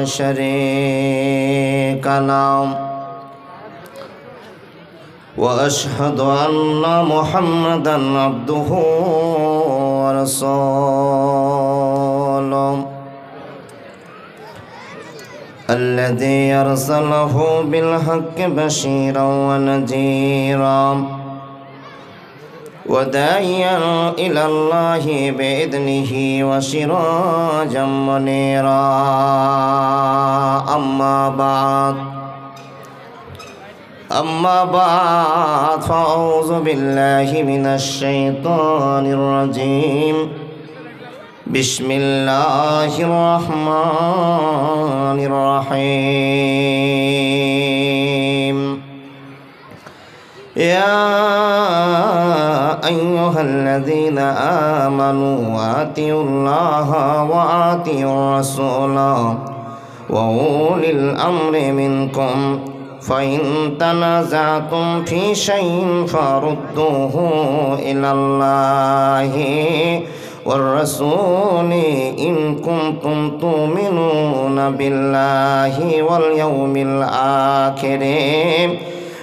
شريك له وأشهد أن محمدا عبده ورسوله الذي أرسله بالحق بشيرا ونذيرا وداعيا إلى الله بإذنه وسراجا منيرا أما بعد فأعوذ بالله من الشيطان الرجيم بسم الله الرحمن الرحيم يا أيها الذين آمنوا أطيعوا الله وأطيعوا الرسول وأولي الأمر منكم فإن تنازعتم في شيء فردوه إلى الله والرسول إن كنتم تؤمنون بالله واليوم الآخر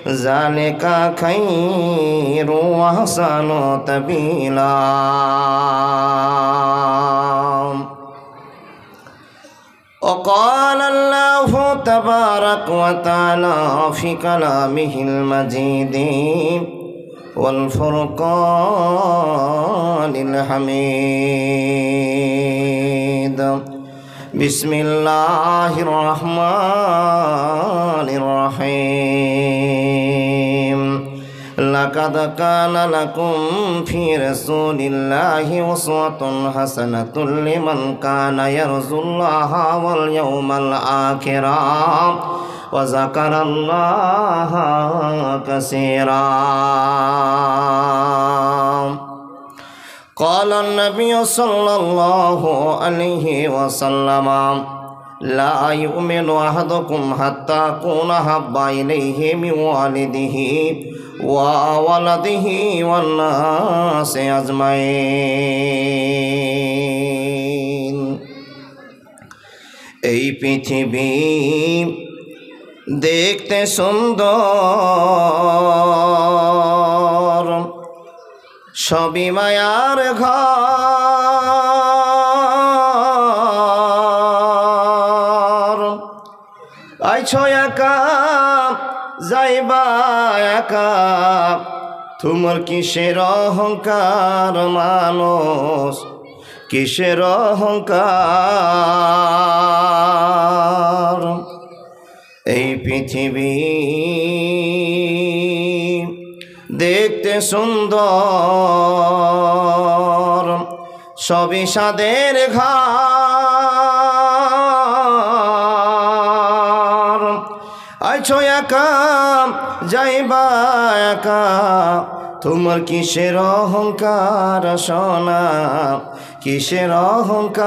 ذلك خير وأحسن تأويلا وقال الله تبارك وتعالى في كلامه المجيد والفرقان الحميد بسم الله الرحمن الرحيم لقد كان لكم في رسول الله أسوة حسنة لمن كان يرجو الله واليوم الآخر وذكر الله كثيرا قال النبي صلى الله عليه وسلم لا يؤمن أحدكم حتى أكون أحب إليه من والده وولده والناس أجمعين এই পৃথিবী দেখতে সুন্দর সবই মায়ার ঘর আইছো একা যাইবা একা তোমার কিসের অহংকার মানুষ কিসের অহংকার এই পৃথিবী দেখতে সুন্দর সবই সাদের ঘর আইছো একা যাইবা একা তোমার কিসের অহংকার সোনা কিসের অহংকার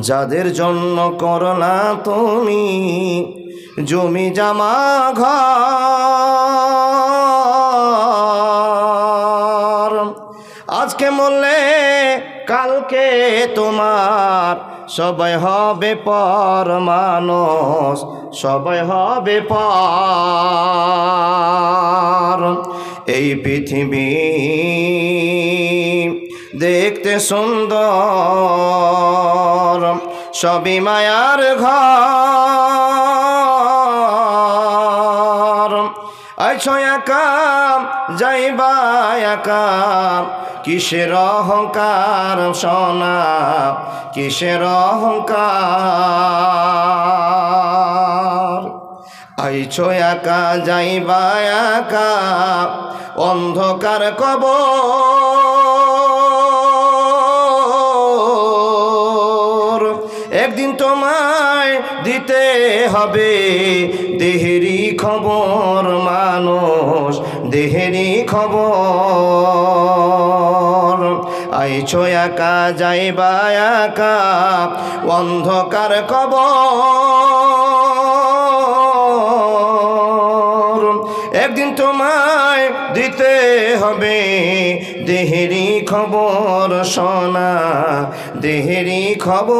যাদের জন্য করলা তুমি জমি জামা ঘর আজকে মরলে কালকে তোমার সবাই হবে পর মানুষ সবাই হবে পর এই পৃথিবী দেখতে সুন্দর সবই মায়ার ঘর আইছো একা যাইবা একা কিসের অহংকার সোনা কিসের অহংকার আইছো একা যাইবা একা অন্ধকার কবর একদিন তোমায় দিতে হবে দেহেরই খবর মানুষ দেহেরই খবর আইছো একা যাইবা একা অন্ধকার কবর একদিন তোমায় দিতে হবে দেহেরই খবর শোনা দেহেরই খবর।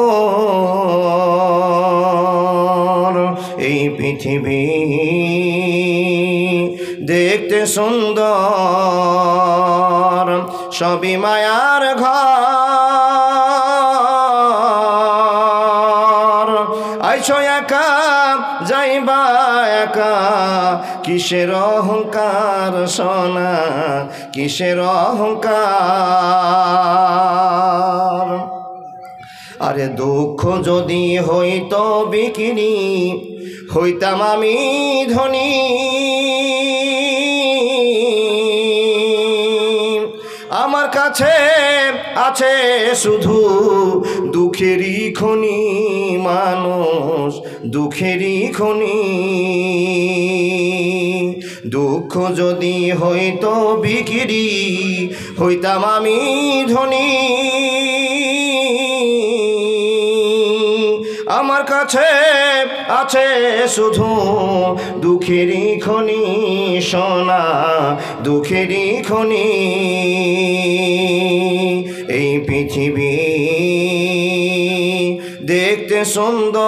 এই পৃথিবী দেখতে সুন্দর, সবই মায়ার ঘর। আইছো একা যাইবা একা, কিসের অহংকার সোনা কিসের অহংকার। আরে দুঃখ যদি হইতো বিকিনি, হইতাম আমি ধনী। আমার কাছে আছে শুধু দুঃখেরই খনি, মানুষ দুঃখেরই খনি। দুঃখ যদি হইতো বিক্রি, হইতাম আমি ধনী। আমার কাছে আছে শুধু দুঃখেরই খনি সোনা দুঃখেরই খনি। এই পৃথিবী দেখতে সুন্দর,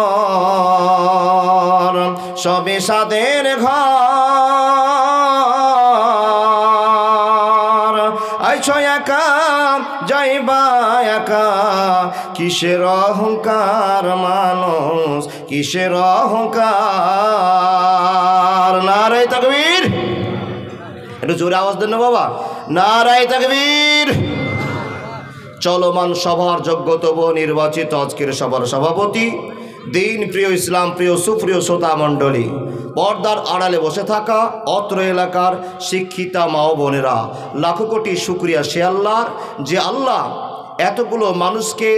সবে সাদের ঘর। আইছো একা যাইবা একা, কিসের অহংকার মানুষ কিসের অহংকার। নারায়ে তাকবীর, একটু জোরে আওয়াজ দেন না বাবা, নারায়ে তাকবীর। চলমান সভার যোগ্যতম নির্বাচিত আজকের সভার সভাপতি, দিন প্রিয় ইসলাম প্রিয় সুপ্রিয় শ্রোতা মণ্ডলী, পর্দার আড়ালে বসে থাকা অত্র এলাকার শিক্ষিতা মা ও বোনেরা, লাখো কোটি শুকরিয়া সে আল্লাহর, যে আল্লাহ এতগুলো মানুষকে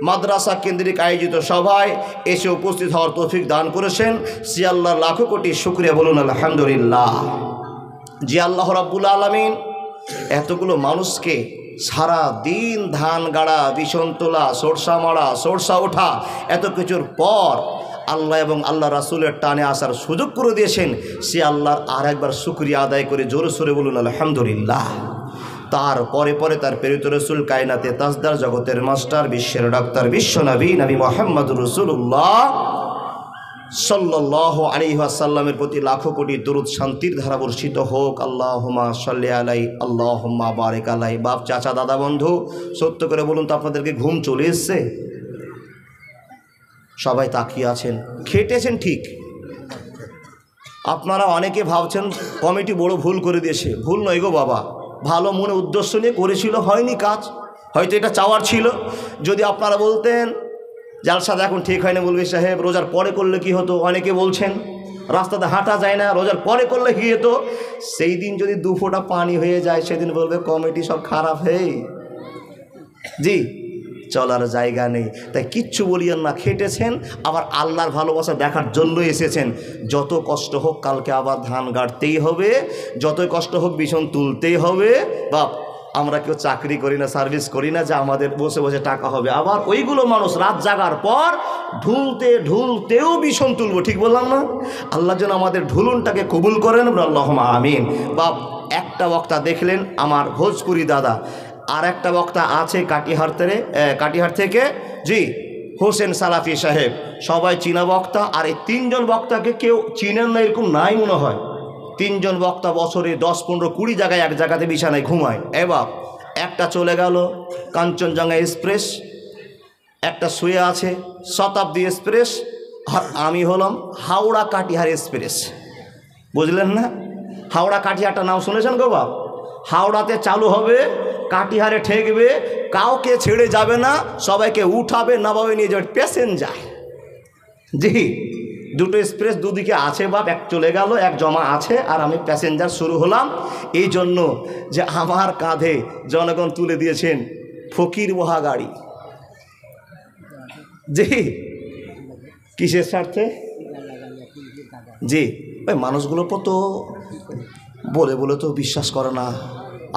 মাদ্রাসা কেন্দ্রিক আয়োজিত সভায় এসে উপস্থিত হওয়ার তৌফিক দান করেছেন। সে আল্লাহর লাখো কোটি শুকরিয়া, বলুন আলহামদুলিল্লাহ। যে আল্লাহ রাব্বুল আলামিন এতগুলো মানুষকে সারা দিন ধান গাড়া, বিছন তোলা, সরষা মারা, সরষা ওঠা, এত কিছুর পর আল্লাহ এবং আল্লাহ রাসূলের টানে আসার সুযোগ করে দিয়েছেন। সে আল্লাহর আর একবার শুকরিয়া আদায় করে জোরে সোরে বলুন আলহামদুলিল্লাহ। তার পরে পরে তার প্রেরিত রাসূল, কায়নাতে তাজদার, জগতের মাস্টার, বিশ্বের ডাক্তার, বিশ্ব নবী নবী মুহাম্মদুর রাসূলুল্লাহ সাল্লাল্লাহু আলাইহি ওয়াসাল্লামের প্রতি লাখো কোটি দরুদ শান্তির ধারা বর্ষিত হোক। আল্লাহুম্মা সাল্লি আলাই, আল্লাহুম্মা বারিক আলাই। বাপ, চাচা, দাদা, বন্ধু, সত্য করে বলুন তো আপনাদেরকে ঘুম চলে এসছে? সবাই তাকিয়ে আছেন, খেটেছেন ঠিক। আপনারা অনেকে ভাবছেন কমিটি বড় ভুল করে দিয়েছে। ভুল নয় গো বাবা, ভালো মনে উদ্দেশ্য নিয়ে করেছিল, হয়নি কাজ, হয়তো এটা চাওয়ার ছিল। যদি আপনারা বলতেন জালসাদ এখন ঠিক হয়নি, বলবি সাহেব রোজার পরে করলে কি হতো? অনেকে বলছেন রাস্তাতে হাঁটা যায় না, রোজার পরে করলে কি হতো? সেই দিন যদি দু ফোঁটা পানি হয়ে যায়, সেদিন বলবে কমিটি সব খারাপ। জি, চলার জায়গা নেই। তাই কিচ্ছু বলিয়েন না, খেটেছেন, আবার আল্লাহর ভালোবাসা দেখার জন্য এসেছেন। যত কষ্ট হোক কালকে আবার ধান গাড়তেই হবে, যতই কষ্ট হোক বিছন তুলতেই হবে। বাপ, আমরা কেউ চাকরি করি না, সার্ভিস করি না যে আমাদের বসে বসে টাকা হবে। আবার ওইগুলো মানুষ রাত জাগার পর ঢুলতে ঢুলতেও বিছন তুলবো, ঠিক বললাম না? আল্লাহ যেন আমাদের ঢুলুনটাকে কবুল করেন, আল্লাহুম্মা আমিন। বাপ, একটা বক্তা দেখলেন আমার ভোজপুরি দাদা, আর একটা বক্তা আছে কাটিহার থেকে, জি, হোসেন সালাফি সাহেব, সবাই চীনা বক্তা। আর এই তিনজন বক্তাকে কেউ চিনেন না এরকম নাই মনে হয়। তিনজন বক্তা বছরে 10, 15, 20 জায়গায় এক জায়গাতে বিছানায় ঘুমায়। এবার একটা চলে গেল কাঞ্চনজঙ্ঘা এক্সপ্রেস, একটা শুয়ে আছে শতাব্দী এক্সপ্রেস, আর আমি হলাম হাওড়া কাটিহার এক্সপ্রেস। বুঝলেন না? হাওড়া কাটিহারটা নাম শুনেছেন গো বাপ? হাওড়াতে চালু হবে, কাটিহারে ঠেকবে, কাউকে ছেড়ে যাবে না, সবাইকে উঠাবে, নামাবে, নিয়ে যাবে প্যাসেঞ্জার। জি, দুটো এক্সপ্রেস দুদিকে আছে বাপ, এক চলে গেল, এক জমা আছে, আর আমি প্যাসেঞ্জার শুরু হলাম। এই জন্য যে আমার কাঁধে জনগণ তুলে দিয়েছেন ফকির বহা গাড়ি। জি, কিসের স্বার্থে? জি, ওই মানুষগুলো তো বলে বলে তো বিশ্বাস করে না।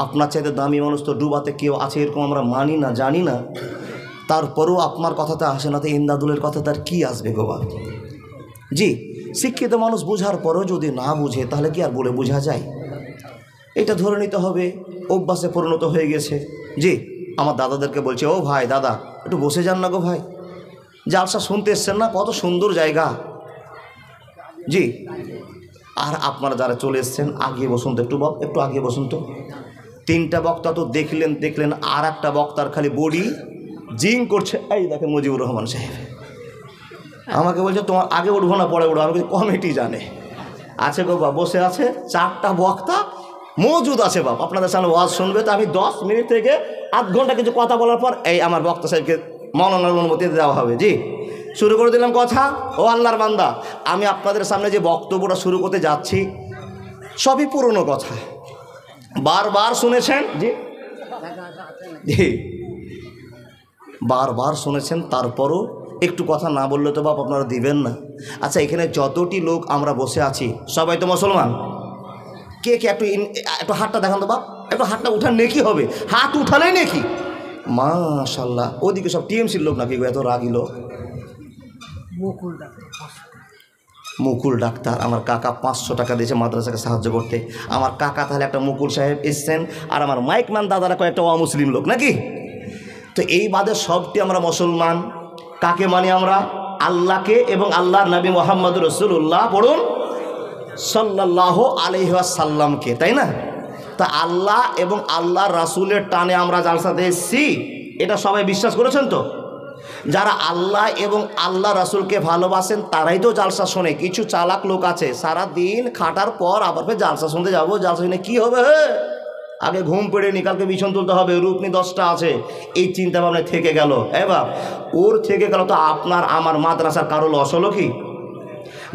আপনার চাইতে দামি মানুষ তো ডুবাতে কেউ আছে এরকম আমরা মানি না, জানি না। তারপরেও আপনার কথাতে আসে না, তো ইন্দাদুলের কথাতে আর কী আসবে গোবা? জি, শিক্ষিত মানুষ বোঝার পরেও যদি না বুঝে, তাহলে কি আর বলে বোঝা যায়? এটা ধরে নিতে হবে, অভ্যাসে পরিণত হয়ে গেছে। জি। আমার দাদাদেরকে বলছে, ও ভাই দাদা একটু বসে যান না গো ভাই, জালসা শুনতে এসছেন না, কত সুন্দর জায়গা। জি, আর আপনারা যারা চলে এসছেন আগিয়ে বসুন তো, একটু আগিয়ে বসুন তো। 3টা বক্তা তো দেখলেন আর একটা বক্তার খালি বডি জিং করছে। এই দেখেন মুজিবুর রহমান সাহেব আমাকে বলছে তোমার আগে উঠবো না পরে উঠবো। আমি বলছি কমিটি জানে। আছে গো বাপ, বসে আছে 4টা বক্তা মজুদ আছে বাপ, আপনাদের সামনে ওয়াজ শুনবে। তো আমি 10 মিনিট থেকে আধ ঘন্টা কিছু কথা বলার পর এই আমার বক্তা সাহেবকে মৌলানার অনুমতি দেওয়া হবে। জি, শুরু করে দিলাম কথা। ও আল্লাহর বান্দা, আমি আপনাদের সামনে যে বক্তব্যটা শুরু করতে যাচ্ছি সবই পুরনো কথা, বারবার শুনেছেন। জি জি, বারবার শুনেছেন, তারপরও একটু কথা না বললে তো বাপ আপনারা দিবেন না। আচ্ছা, এখানে যতটি লোক আমরা বসে আছি সবাই তো মুসলমান। কে কে একটু হাতটা দেখান তো বাপ, একটু হাতটা উঠান, নেকি হবে, হাত উঠালেই নেকি। মাশাল্লাহ, ওদিকে সব টিএমসির লোক নাকি এত রাগি লোক। মুকুল ডাক্তার, আমার কাকা 500 টাকা দিয়েছে মাদ্রাসাকে সাহায্য করতে। আমার কাকা তাহলে একটা মুকুল সাহেব এসছেন, আর আমার মাইকম্যান দাদারা কয়েকটা অমুসলিম লোক নাকি। তো এই বাদে সবটি আমরা মুসলমান। কাকে মানি আমরা? আল্লাহকে এবং আল্লাহর নবী মুহাম্মদ রাসূলুল্লাহ পড়ুন সাল্লাল্লাহু আলাইহি ওয়াসাল্লামকে, তাই না? তা আল্লাহ এবং আল্লাহর রাসূলের টানে আমরা জালসাতে এসেছি, এটা সবাই বিশ্বাস করেছেন তো? যারা আল্লাহ এবং আল্লাহ রাসূলকে ভালোবাসেন তারাই তো জালসা শোনে। কিছু চালাক লোক আছে সারা দিন খাটার পর আবার ফের জালসা শুনতে যাবো, জালসা শুনে কী হবে, আগে ঘুম পেড়ে নি, কালকে বিছন তুলতে হবে, রূপনি 10টা আছে, এই চিন্তা ভাবনা থেকে গেল। এবার ওর থেকে গেল তো আপনার আমার মাদ্রাসার কারো লস হলো কি?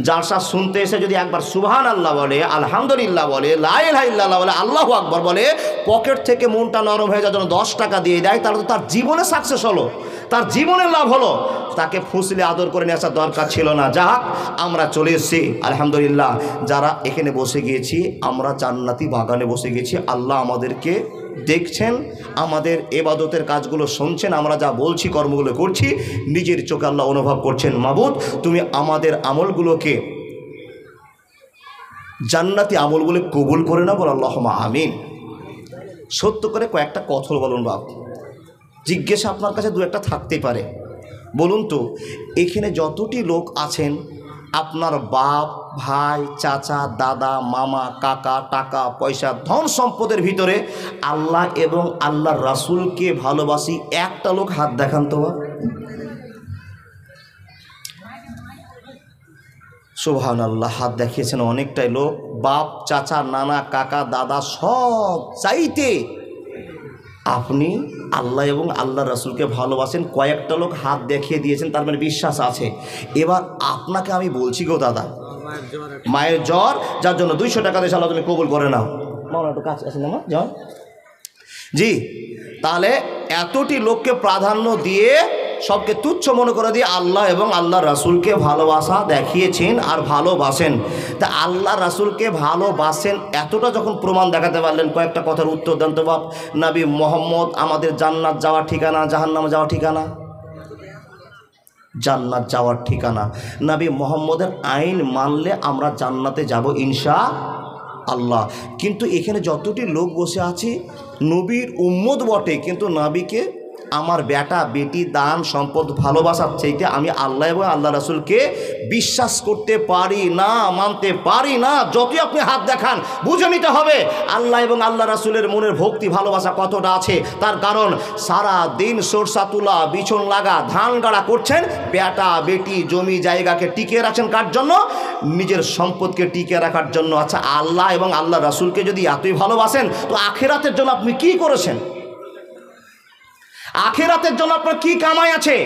জালসা শুনতে এসে যদি একবার সুবহানাল্লাহ বলে, আলহামদুলিল্লাহ বলে, লা ইলাহা ইল্লাল্লাহ বলে, আল্লাহু আকবার বলে, পকেট থেকে মনটা নরম হয়ে যাওয়ার জন্য 10 টাকা দিয়ে দেয়, তাহলে তো তার জীবনে সাকসেস হলো, তার জীবনে লাভ হলো। তাকে ফুসলে আদর করে নিয়ে আসার দরকার ছিল না। যাক, আমরা চলে এসেছি আলহামদুলিল্লাহ। যারা এখানে বসে গিয়েছি আমরা জান্নাতি বাগানে বসে গেছি। আল্লাহ আমাদেরকে দেখছেন, আমাদের এবাদতের কাজগুলো শুনছেন, আমরা যা বলছি কর্মগুলো করছি, নিজের চোখে আল্লাহ অনুভব করছেন। মাবুদ, তুমি আমাদের আমলগুলোকে জান্নাতি আমলগুলো কবুল করে না, বল আল্লাহুম্মা আমিন। সত্য করে কয়েকটা কথা বলুন বাপ, জিজ্ঞাসা আপনার কাছে 2-1টা থাকতেই পারে। বলুন তো, এখানে যতটি লোক আছেন, আপনার বাপ, ভাই, চাচা, দাদা, মামা, কাকা, টাকা পয়সা, ধন সম্পদের ভিতরে আল্লাহ এবং আল্লাহর রাসূলকে ভালোবাসি একটা লোক হাত দেখান তো। সুবহানাল্লাহ, হাত দেখিয়েছেন অনেকটাই লোক। বাপ, চাচা, নানা, কাকা, দাদা সব চাইতে আপনি আল্লাহ এবং আল্লাহ রাসূলকে ভালোবাসেন, কয়েকটা লোক হাত দেখিয়ে দিয়েছেন, তার মানে বিশ্বাস আছে। এবার আপনাকে আমি বলছি গো দাদা, মায়ের জ্বর, যার জন্য 200 টাকা দিয়ে আল্লাহ তুমি কবুল করে নাও। মাওলানা একটু কাছে আসেন না জ্বর। জি, তাহলে এতটি লোককে প্রাধান্য দিয়ে সবকে তুচ্ছ মনে করে দিয়ে আল্লাহ এবং আল্লাহ রাসূলকে ভালোবাসা দেখিয়েছেন আর ভালোবাসেন। তা আল্লাহ রাসূলকে ভালোবাসেন এতটা যখন প্রমাণ দেখাতে পারলেন, কয়েকটা কথার উত্তর দেন তো বাপ। নবী মুহাম্মদ আমাদের জান্নাত যাওয়ার ঠিকানা, জাহান্নাম যাওয়ার ঠিকানা? জান্নাত যাওয়ার ঠিকানা। নবী মুহাম্মদের আইন মানলে আমরা জান্নাতে যাব ইনশাআল্লাহ। কিন্তু এখানে যতটি লোক বসে আছে নবীর উম্মত বটে, কিন্তু নবীকে আমার বেটা বেটি দান সম্পদ ভালোবাসার চাইতে আমি আল্লাহ এবং আল্লাহ রাসূলকে বিশ্বাস করতে পারি না, মানতে পারি না। যতই আপনি হাত দেখান বুঝে নিতে হবে আল্লাহ এবং আল্লাহ রাসূলের মনের ভক্তি ভালোবাসা কতটা আছে। তার কারণ সারা দিন সরষা তুলা, বিছন লাগা, ধান গাড়া করছেন, বেটা বেটি জমি জায়গাকে টিকিয়ে রাখছেন কার জন্য? নিজের সম্পদকে টিকিয়ে রাখার জন্য। আচ্ছা, আল্লাহ এবং আল্লাহ রাসূলকে যদি এতই ভালোবাসেন তো আখিরাতের জন্য আপনি কি করেছেন? আখিরাতের জন্য আপনার কি কামাই আছে?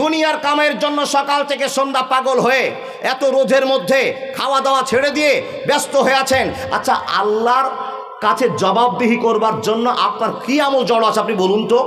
দুনিয়ার কামাইয়ের জন্য সকাল থেকে সন্ধ্যা পাগল হয়ে এত রোদের মধ্যে খাওয়া দাওয়া ছেড়ে দিয়ে ব্যস্ত হয়ে আছেন। আচ্ছা, আল্লাহর কাছে জবাবদিহি করবার জন্য আপনার কি আমল জড়ো আছে আপনি বলুন তো।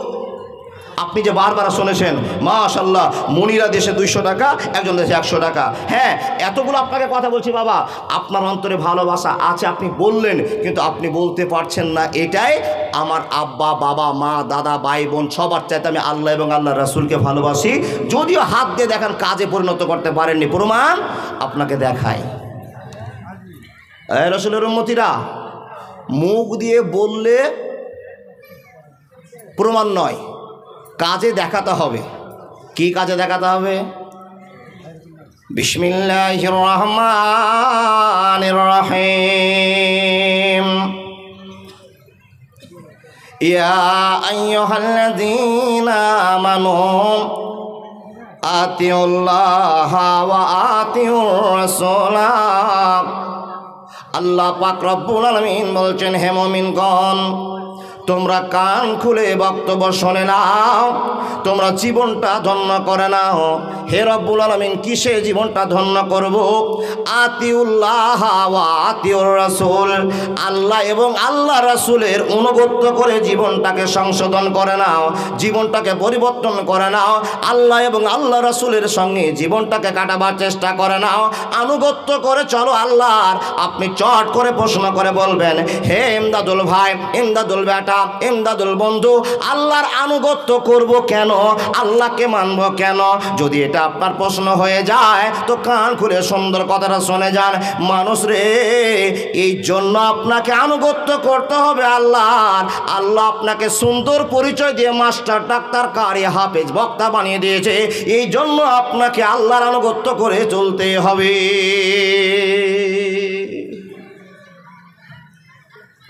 আপনি যে বারবার শুনেছেন মাশাআল্লাহ মনিরা দেশে 200 টাকা, একজন দেশে 100 টাকা। হ্যাঁ, এতগুলো আপনাকে কথা বলছি বাবা, আপনার অন্তরে ভালোবাসা আছে, আপনি বললেন, কিন্তু আপনি বলতে পারছেন না এটাই আমার আব্বা, বাবা, মা, দাদা, ভাই, বোন সবার চাইতে আমি আল্লাহ এবং আল্লাহ রাসূলকে ভালোবাসি। যদিও হাত দিয়ে দেখান কাজে পরিণত করতে পারেননি, প্রমাণ আপনাকে দেখাই। রাসূলের উম্মতিরা মুখ দিয়ে বললে প্রমাণ নয়, কাজে দেখাতে হবে। কি কাজে দেখাতে হবে? বিসমিল্লাহির রহমানির রহিম। ইয়া আইয়ুহাল্লাযীনা আমানু আতিউল্লাহা ওয়া আতিউর রাসূলা। আল্লাহ পাক রব্বুল আলামিন বলছেন, হে মুমিনগণ, তোমরা কান খুলে বক্তব্য শুনে নাও, তোমরা জীবনটা ধন্য করে নাও। হে রব্বুল আলামিন কিসে জীবনটা ধন্য করব? আতিউল্লাহ ওয়া আতিউর রাসূল, আল্লাহ এবং আল্লাহ রাসূলের অনুগত্য করে জীবনটাকে সংশোধন করে নাও, জীবনটাকে পরিবর্তন করে নাও। আল্লাহ এবং আল্লাহ রাসূলের সঙ্গে জীবনটাকে কাটাবার চেষ্টা করে নাও, আনুগত্য করে চলো আল্লাহর। আপনি চট করে প্রশ্ন করে বলবেন, হে ইমদাদুল ভাই, ইমদাদুল বেটা, ইমদাদুল বন্ধু, আল্লাহর আনুগত্য করব কেন? আল্লাহকে মানব কেন? যদি এটা আপনার প্রশ্ন হয়ে যায় তো কান খুলে সুন্দর কথাটা শুনে যান। মানুষ রে, এই জন্য আপনাকে আনুগত্য করতে হবে আল্লাহর। আল্লাহ আপনাকে সুন্দর পরিচয় দিয়ে মাস্টার, ডাক্তার, কারি, হাফেজ, বক্তা বানিয়ে দিয়েছে। এই জন্য আপনাকে আল্লাহর আনুগত্য করে চলতে হবে।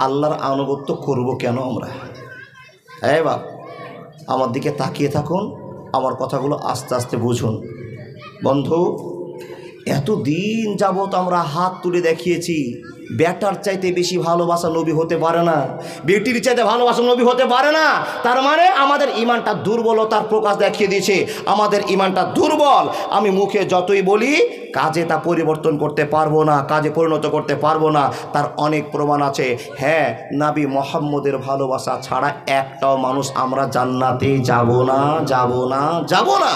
আল্লাহর আনুগত্য করব কেন আমরা? হ্যাঁ বাপ, আমার দিকে তাকিয়ে থাকুন, আমার কথাগুলো আস্তে আস্তে বুঝুন। বন্ধু, এতদিন যাবৎ আমরা হাত তুলে দেখিয়েছি, বেটার চাইতে বেশি ভালোবাসা নবী হতে পারে না, বেটির চাইতে ভালোবাসা নবী হতে পারে না। তার মানে আমাদের ইমানটা দুর্বলতার প্রকাশ দেখিয়ে দিয়েছে। আমাদের ইমানটা দুর্বল। আমি মুখে যতই বলি, কাজে তা পরিবর্তন করতে পারবো না, কাজে পরিণত করতে পারবো না। তার অনেক প্রমাণ আছে। হ্যাঁ, নবী মুহাম্মদের ভালোবাসা ছাড়া একটাও মানুষ আমরা জান্নাতে যাব না, যাব না, যাব না।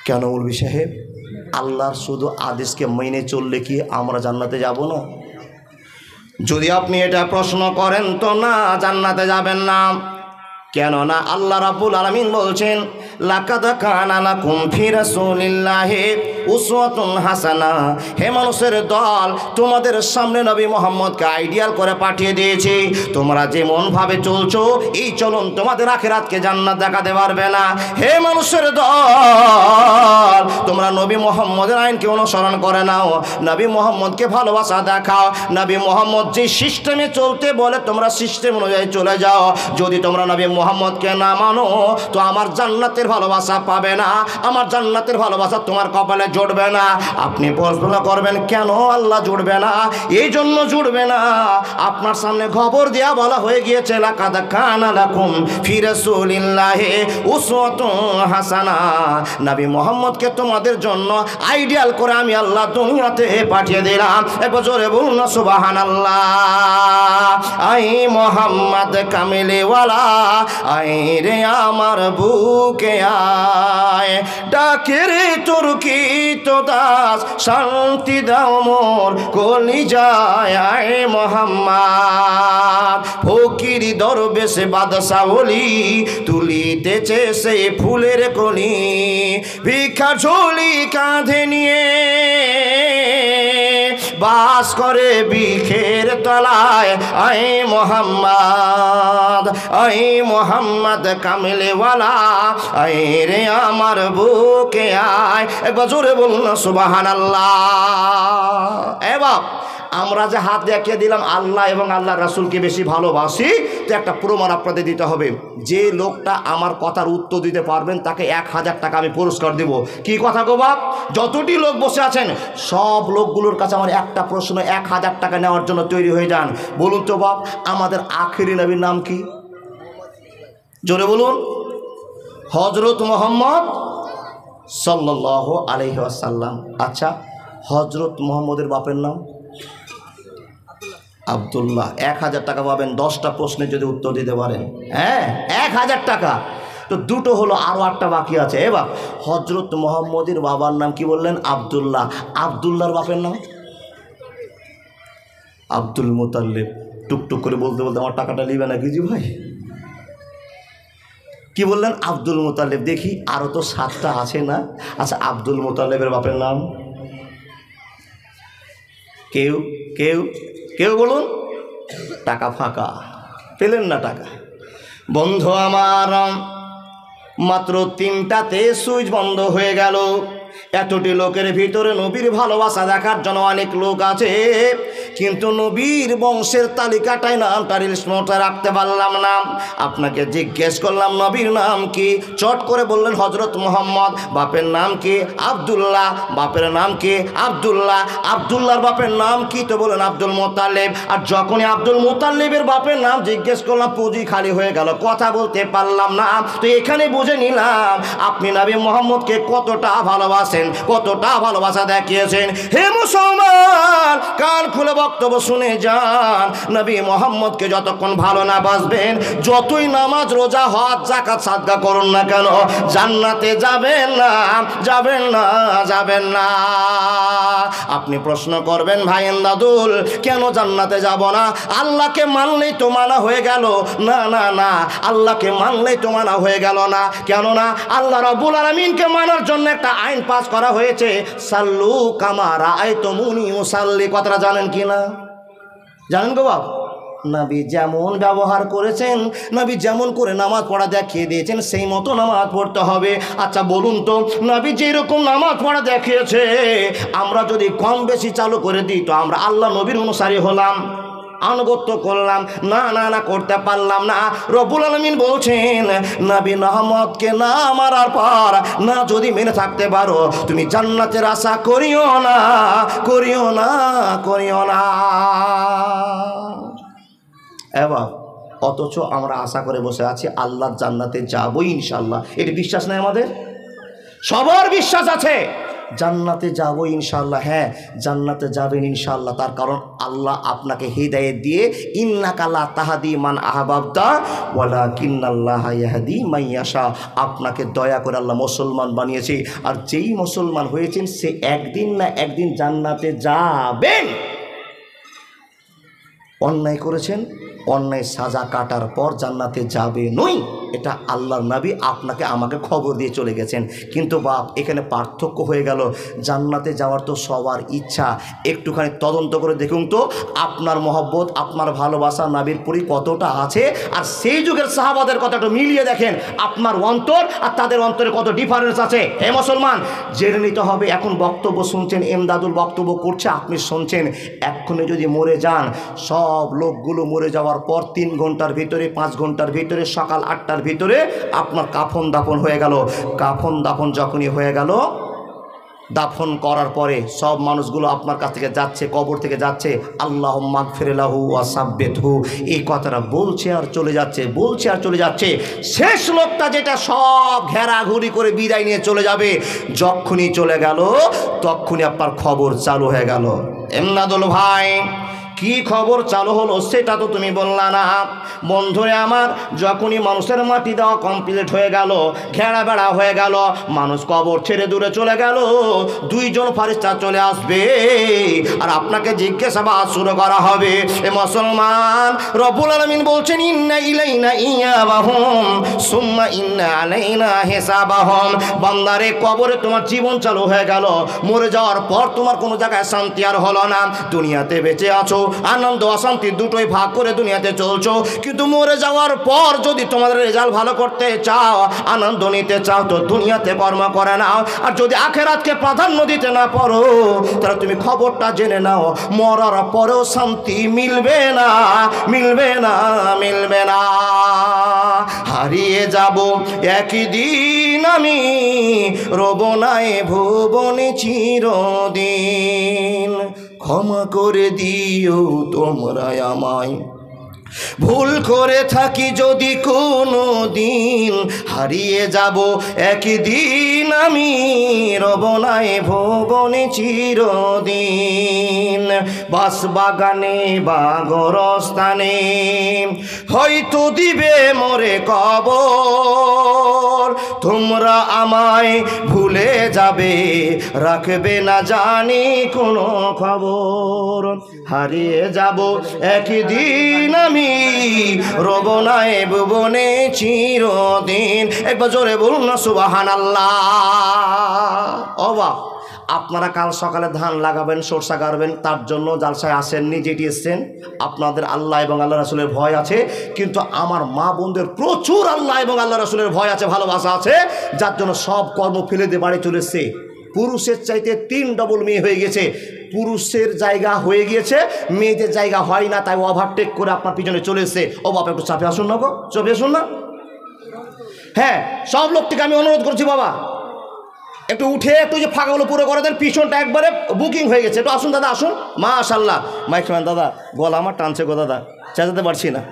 কেন মৌলভী সাহেব? আল্লাহর শুধু আদেশকে মেনে চললে কি আমরা জান্নাতে যাব না? যদি আপনি এটা প্রশ্ন করেন তো না, জান্নাতে যাবেন না। কেন না? আল্লাহ রাব্বুল আলামিন বলছেন, লাকাদ কানা লাকুম ফি রাসূলিল্লাহি উসওয়াতুন হাসানা। হে মানুষের দল, তোমাদের সামনে নবী মুহাম্মদকে আইডিয়াল করে পাঠিয়ে দিয়েছি। তোমরা যেমন ভাবে চলছো, এই চলন তোমাদের আখিরাতকে জান্নাত দেখাতে পারবে না। হে মানুষের দল, তোমরা নবী মুহাম্মদের আইনকে অনুসরণ করে নাও, নবী মুহাম্মদকে ভালোবাসা দেখাও। নবী মুহাম্মদ যে সিস্টেমে চলতে বলে তোমরা সিস্টেম অনুযায়ী চলে যাও। যদি তোমরা নবী মুহাম্মদকে না মানো তো আমার জান্নাতের ভালোবাসা পাবে না, আমার জান্নাতের ভালোবাসা তোমার কপালে জুড়বে না। আপনি প্রশ্ন করবেন, কেন আল্লাহ জুড়বে না? এই জন্য জুড়বে না, আপনার সামনে খবর দেয়া বলা হয়ে গিয়েছে, লাকাদ কানা লাকুম ফি রাসূলিল্লাহি উসওয়াতুন হাসানা। নবী মুহাম্মদকে তোমাদের জন্য আইডিয়াল করে আমি আল্লাহ দুনিয়াতে পাঠিয়ে দিলাম। একবার জোরে বলুন না সুবহানাল্লাহ। আই মুহাম্মদ কামিলেওয়ালা, আয় রে আমার বুকে আয়, ডাকে রে তোর কি তো দাস, শান্তি দাও মোর কলিজায়। আয় মুহাম্মদ, ফকির দরবেশ বাদশা ওলি, তুলিতেছে সে ফুলের কলি, ভিক্ষা ঝোলি কাঁধে নিয়ে বাস করে বিখের তলায়। আয় মুহাম্মদ, আয় মুহাম্মদ কামলেওয়ালা, আয় রে আমার বুকে আয়। একবার জোরে বলুন না সুবহানাল্লাহ। এ বাপ, আমরা যে হাত দেখিয়ে দিলাম আল্লাহ এবং আল্লাহ রাসূলকে বেশি ভালোবাসি, তো একটা প্রমাণ আপনাদের দিতে হবে। যে লোকটা আমার কথার উত্তর দিতে পারবেন তাকে 1000 টাকা আমি পুরস্কার দেব। কি কথা গো বাপ? যতটি লোক বসে আছেন সব লোকগুলোর কাছে আমার একটা প্রশ্ন, 1000 টাকা নেওয়ার জন্য তৈরি হয়ে যান। বলুন তো বাপ, আমাদের আখেরি নবীর নাম কি? জোরে বলুন। হযরত মুহাম্মদ সাল্লাল্লাহু আলাইহি ওয়াসাল্লাম। আচ্ছা, হযরত মুহাম্মদের বাপের নাম আব্দুল্লাহ। 1000 টাকা পাবেন 10টা প্রশ্নের যদি উত্তর দিতে পারেন। হ্যাঁ, 1000 টাকা। তো দুটো হলো, আরও 8টা বাকি আছে। এবার হযরত মুহাম্মদের বাবার নাম কি বললেন? আব্দুল্লাহ। আব্দুল্লাহর বাপের নাম আব্দুল মুতাল্লিব। টুকটুক করে বলতে বলতে আমার টাকাটা নিবে না কিছু ভাই? কি বললেন? আব্দুল মুতাল্লিব। দেখি আরও তো 7টা আছে না? আচ্ছা, আব্দুল মুতাল্লিবের বাপের নাম কেউ কেউ কেউ বলুন। টাকা ফাঁকা, পেলেন না টাকা। বন্ধু আমার, মাত্র 3টাতে সুইচ বন্ধ হয়ে গেল। এতটি লোকের ভিতরে নবীর ভালোবাসা দেখার জন্য অনেক লোক আছে, কিন্তু নবীর বংশের তালিকাটায় নামটা লিস্টে রাখতে পারলাম না। আপনাকে জিজ্ঞেস করলাম নবীর নাম কি, চট করে বললেন হযরত মুহাম্মদ। বাপের নাম কি? আব্দুল্লাহ। বাপের নাম কি? আব্দুল্লাহ। আব্দুল্লাহর বাপের নাম কি? তো বলেন আব্দুল মুত্তালিব। আর যখনই আব্দুল মুত্তালিবের বাপের নাম জিজ্ঞেস করলাম, পুঁজি খালি হয়ে গেল, কথা বলতে পারলাম না। তো এখানে বুঝে নিলাম আপনি নবী মুহাম্মদকে কতটা ভালোবাসেন, কতটা ভালোবাসা দেখিয়েছেন। হে মুসলমান, কান খুলে বক্তব্য শুনে যান। নবী মুহাম্মদকে যতক্ষণ ভালো না বাসবেন, যতই নামাজ রোজা হজ যাকাত সাদকা করুন না কেন, জান্নাতে যাবেন না, যাবেন না, যাবেন না। আপনি প্রশ্ন করবেন, ভাই এমদাদুল, কেন জান্নাতে যাব না? আল্লাহকে মানলেই তো মানা হয়ে গেল। না না না, আল্লাহকে মানলেই তো মানা হয়ে গেল না। কেন না? আল্লাহ রাব্বুল আলামিনকে মানার জন্য একটা আইন পাস করা হয়েছে, সাল্লু কামা রাআইতুমুনি উসাল্লি। কথাটা জানেন কি না? জানেন গো বাপ? নবী যেমন ব্যবহার করেছেন, নবী যেমন করে নামাজ পড়া দেখিয়ে দিয়েছেন, সেই মতো নামাজ পড়তে হবে। আচ্ছা বলুন তো, নবী যেরকম নামাজ পড়া দেখিয়েছে আমরা যদি কম বেশি চালু করে দিই, তো আমরা আল্লাহ নবীর অনুসারী হলাম, আনুগত্য করলাম? না না না, করতে পারলাম না। রব্বুল আলামিন বলছেন, নবী মুহাম্মদকে না মারার পর না যদি মেনে থাকতে পারো, তুমি জান্নাতের আশা করিও না, করিও না, করিও না। এবার অথচ আমরা আশা করে বসে আছি আল্লাহর জান্নাতে যাবই ইনশাআল্লাহ। এটি বিশ্বাস নেই আমাদের? সবার বিশ্বাস আছে জান্নাতে যাবো ইনশাআল্লাহ। হ্যাঁ, জান্নাতে যাবেন ইনশাআল্লাহ। তার কারণ আল্লাহ আপনাকে হিদায়াত দিয়ে, ইন্নাকা লা তাহদি মান আহবাবতা ওয়ালাকিন্নাল্লাহা ইয়াহদি মান ইয়াশা, আপনাকে দয়া করে আল্লাহ মুসলমান বানিয়েছে। আর যেই মুসলমান হয়েছেন সে একদিন না একদিন জান্নাতে যাবেন। অন্যায় করেছেন, অন্যায় সাজা কাটার পর জান্নাতে যাবে নই, এটা আল্লাহর নবী আপনাকে আমাকে খবর দিয়ে চলে গেছেন। কিন্তু বাপ, এখানে পার্থক্য হয়ে গেল। জান্নাতে যাওয়ার তো সবার ইচ্ছা, একটুখানি তদন্ত করে দেখুন তো আপনার মহব্বত, আপনার ভালোবাসা নবীর প্রতি কতটা আছে। আর সেই যুগের সাহাবাদের কথাটা মিলিয়ে দেখেন, আপনার অন্তর আর তাদের অন্তরে কত ডিফারেন্স আছে। হে মুসলমান, জেনে নিতে হবে। এখন বক্তব্য শুনছেন, এমদাদুল বক্তব্য করছে, আপনি শুনছেন। এক্ষুনি যদি মরে যান, সব লোকগুলো মরে যাওয়ার পর 3 ঘন্টার ভিতরে, 5 ঘন্টার ভিতরে, সকাল 8টার ভিতরে আপনার কাফন দাফন হয়ে গেল। কাফন দাফন যখনই হয়ে গেল, দাফন করার পরে সব মানুষগুলো আপনার কাছ থেকে যাচ্ছে, কবর থেকে যাচ্ছে, আল্লাহুম্মা আগফির লাহু ওয়া সাব্বিতহু, এই কথাটা বলছে আর চলে যাচ্ছে, বলছে আর চলে যাচ্ছে। শেষ লোকটা যেটা সব ঘেরাঘুরি করে বিদায় নিয়ে চলে যাবে, যখনই চলে গেল তখনই আপনার খবর চালু হয়ে গেল। এমদাদুল ভাই, কি খবর চালু হলো সেটা তো তুমি বললা না। বন্ধুরে আমার, যখনই মানুষের মাটি দেওয়া কমপ্লিট হয়ে গেল, ঘেরা বেড়া হয়ে গেল, মানুষ কবর ছেড়ে দূরে চলে গেল, 2 জন ফারিস্তা চলে আসবে আর আপনাকে জিজ্ঞাসাবাদ শুরু করা হবে। এ মুসলমান, রব্বুল আলামিন বলছেন, ইন্না ইলাইনা ইয়াবাহুম সুম্মা ইন্না আলাইনা হিসাবাহুম। বান্দারে, কবরে তোমার জীবন চালু হয়ে গেল, মরে যাওয়ার পর তোমার কোনো জায়গায় শান্তি আর হলো না। দুনিয়াতে বেঁচে আছো, আনন্দ অশান্তি দুটোই ভাগ করে দুনিয়াতে চলছো, কিন্তু মরে যাওয়ার পর যদি তোমাদের রেজাল্ট ভালো করতে চাও, আনন্দ নিতে চাও, তো দুনিয়াতে কর্ম করে নাও। আর যদি আখেরাতকে প্রাধান্য দিতে না পারো, তাহলে তুমি খবরটা জেনে নাও, মরার পরেও শান্তি মিলবে না, মিলবে না, মিলবে না। হারিয়ে যাব একদিন আমি, রব নাই ভুবনে চিরদিন। ক্ষমা করে দিও তোমরা আমায়, ভুল করে থাকি যদি কোনো দিন। হারিয়ে যাব একদিন আমি, রব নাই ভুবনে চিরদিন। বাসবাগানে বা গোরস্থানে হয়তো দিবে মোরে কবর, তোমরা আমায় ভুলে যাবে, রাখবে না জানি কোনো খবর। হারিয়ে যাব একদিন আমি, রব নাই ভুবনে চিরদিন। একবার জোরে বলুন না সুবহানাল্লাহ। অবাক, আপনারা কাল সকালে ধান লাগাবেন, সরষা গাড়বেন, তার জন্য জালসায় আসেননি, যেটি এসছেন আপনাদের আল্লাহ এবং আল্লাহ রাসূলের ভয় আছে। কিন্তু আমার মা বোনদের প্রচুর আল্লাহ এবং আল্লাহ রাসূলের ভয় আছে, ভালোবাসা আছে, যার জন্য সব কর্ম ফেলে দিয়ে বাড়ি চলে এসছে। পুরুষের চাইতে 3 ডবল মেয়ে হয়ে গেছে। পুরুষের জায়গা হয়ে গিয়েছে, মেয়েদের জায়গা হয় না, তাই ওভারটেক করে আপনার পিছনে চলে এসছে। ও বাবা একটু চাপে আসুন না গো, চাপে আসুন না। হ্যাঁ, সব লোকটিকে আমি অনুরোধ করছি, বাবা একটু উঠে একটু যে ফাঁকাগুলো পুরো করে দেন, পিছনটা একবারে বুকিং হয়ে গেছে, একটু আসুন দাদা, আসুন। মাশাআল্লাহ, মাইকম্যান দাদা, গলা আমার টানছে গো দাদা, চেঁচাতে পারছি না।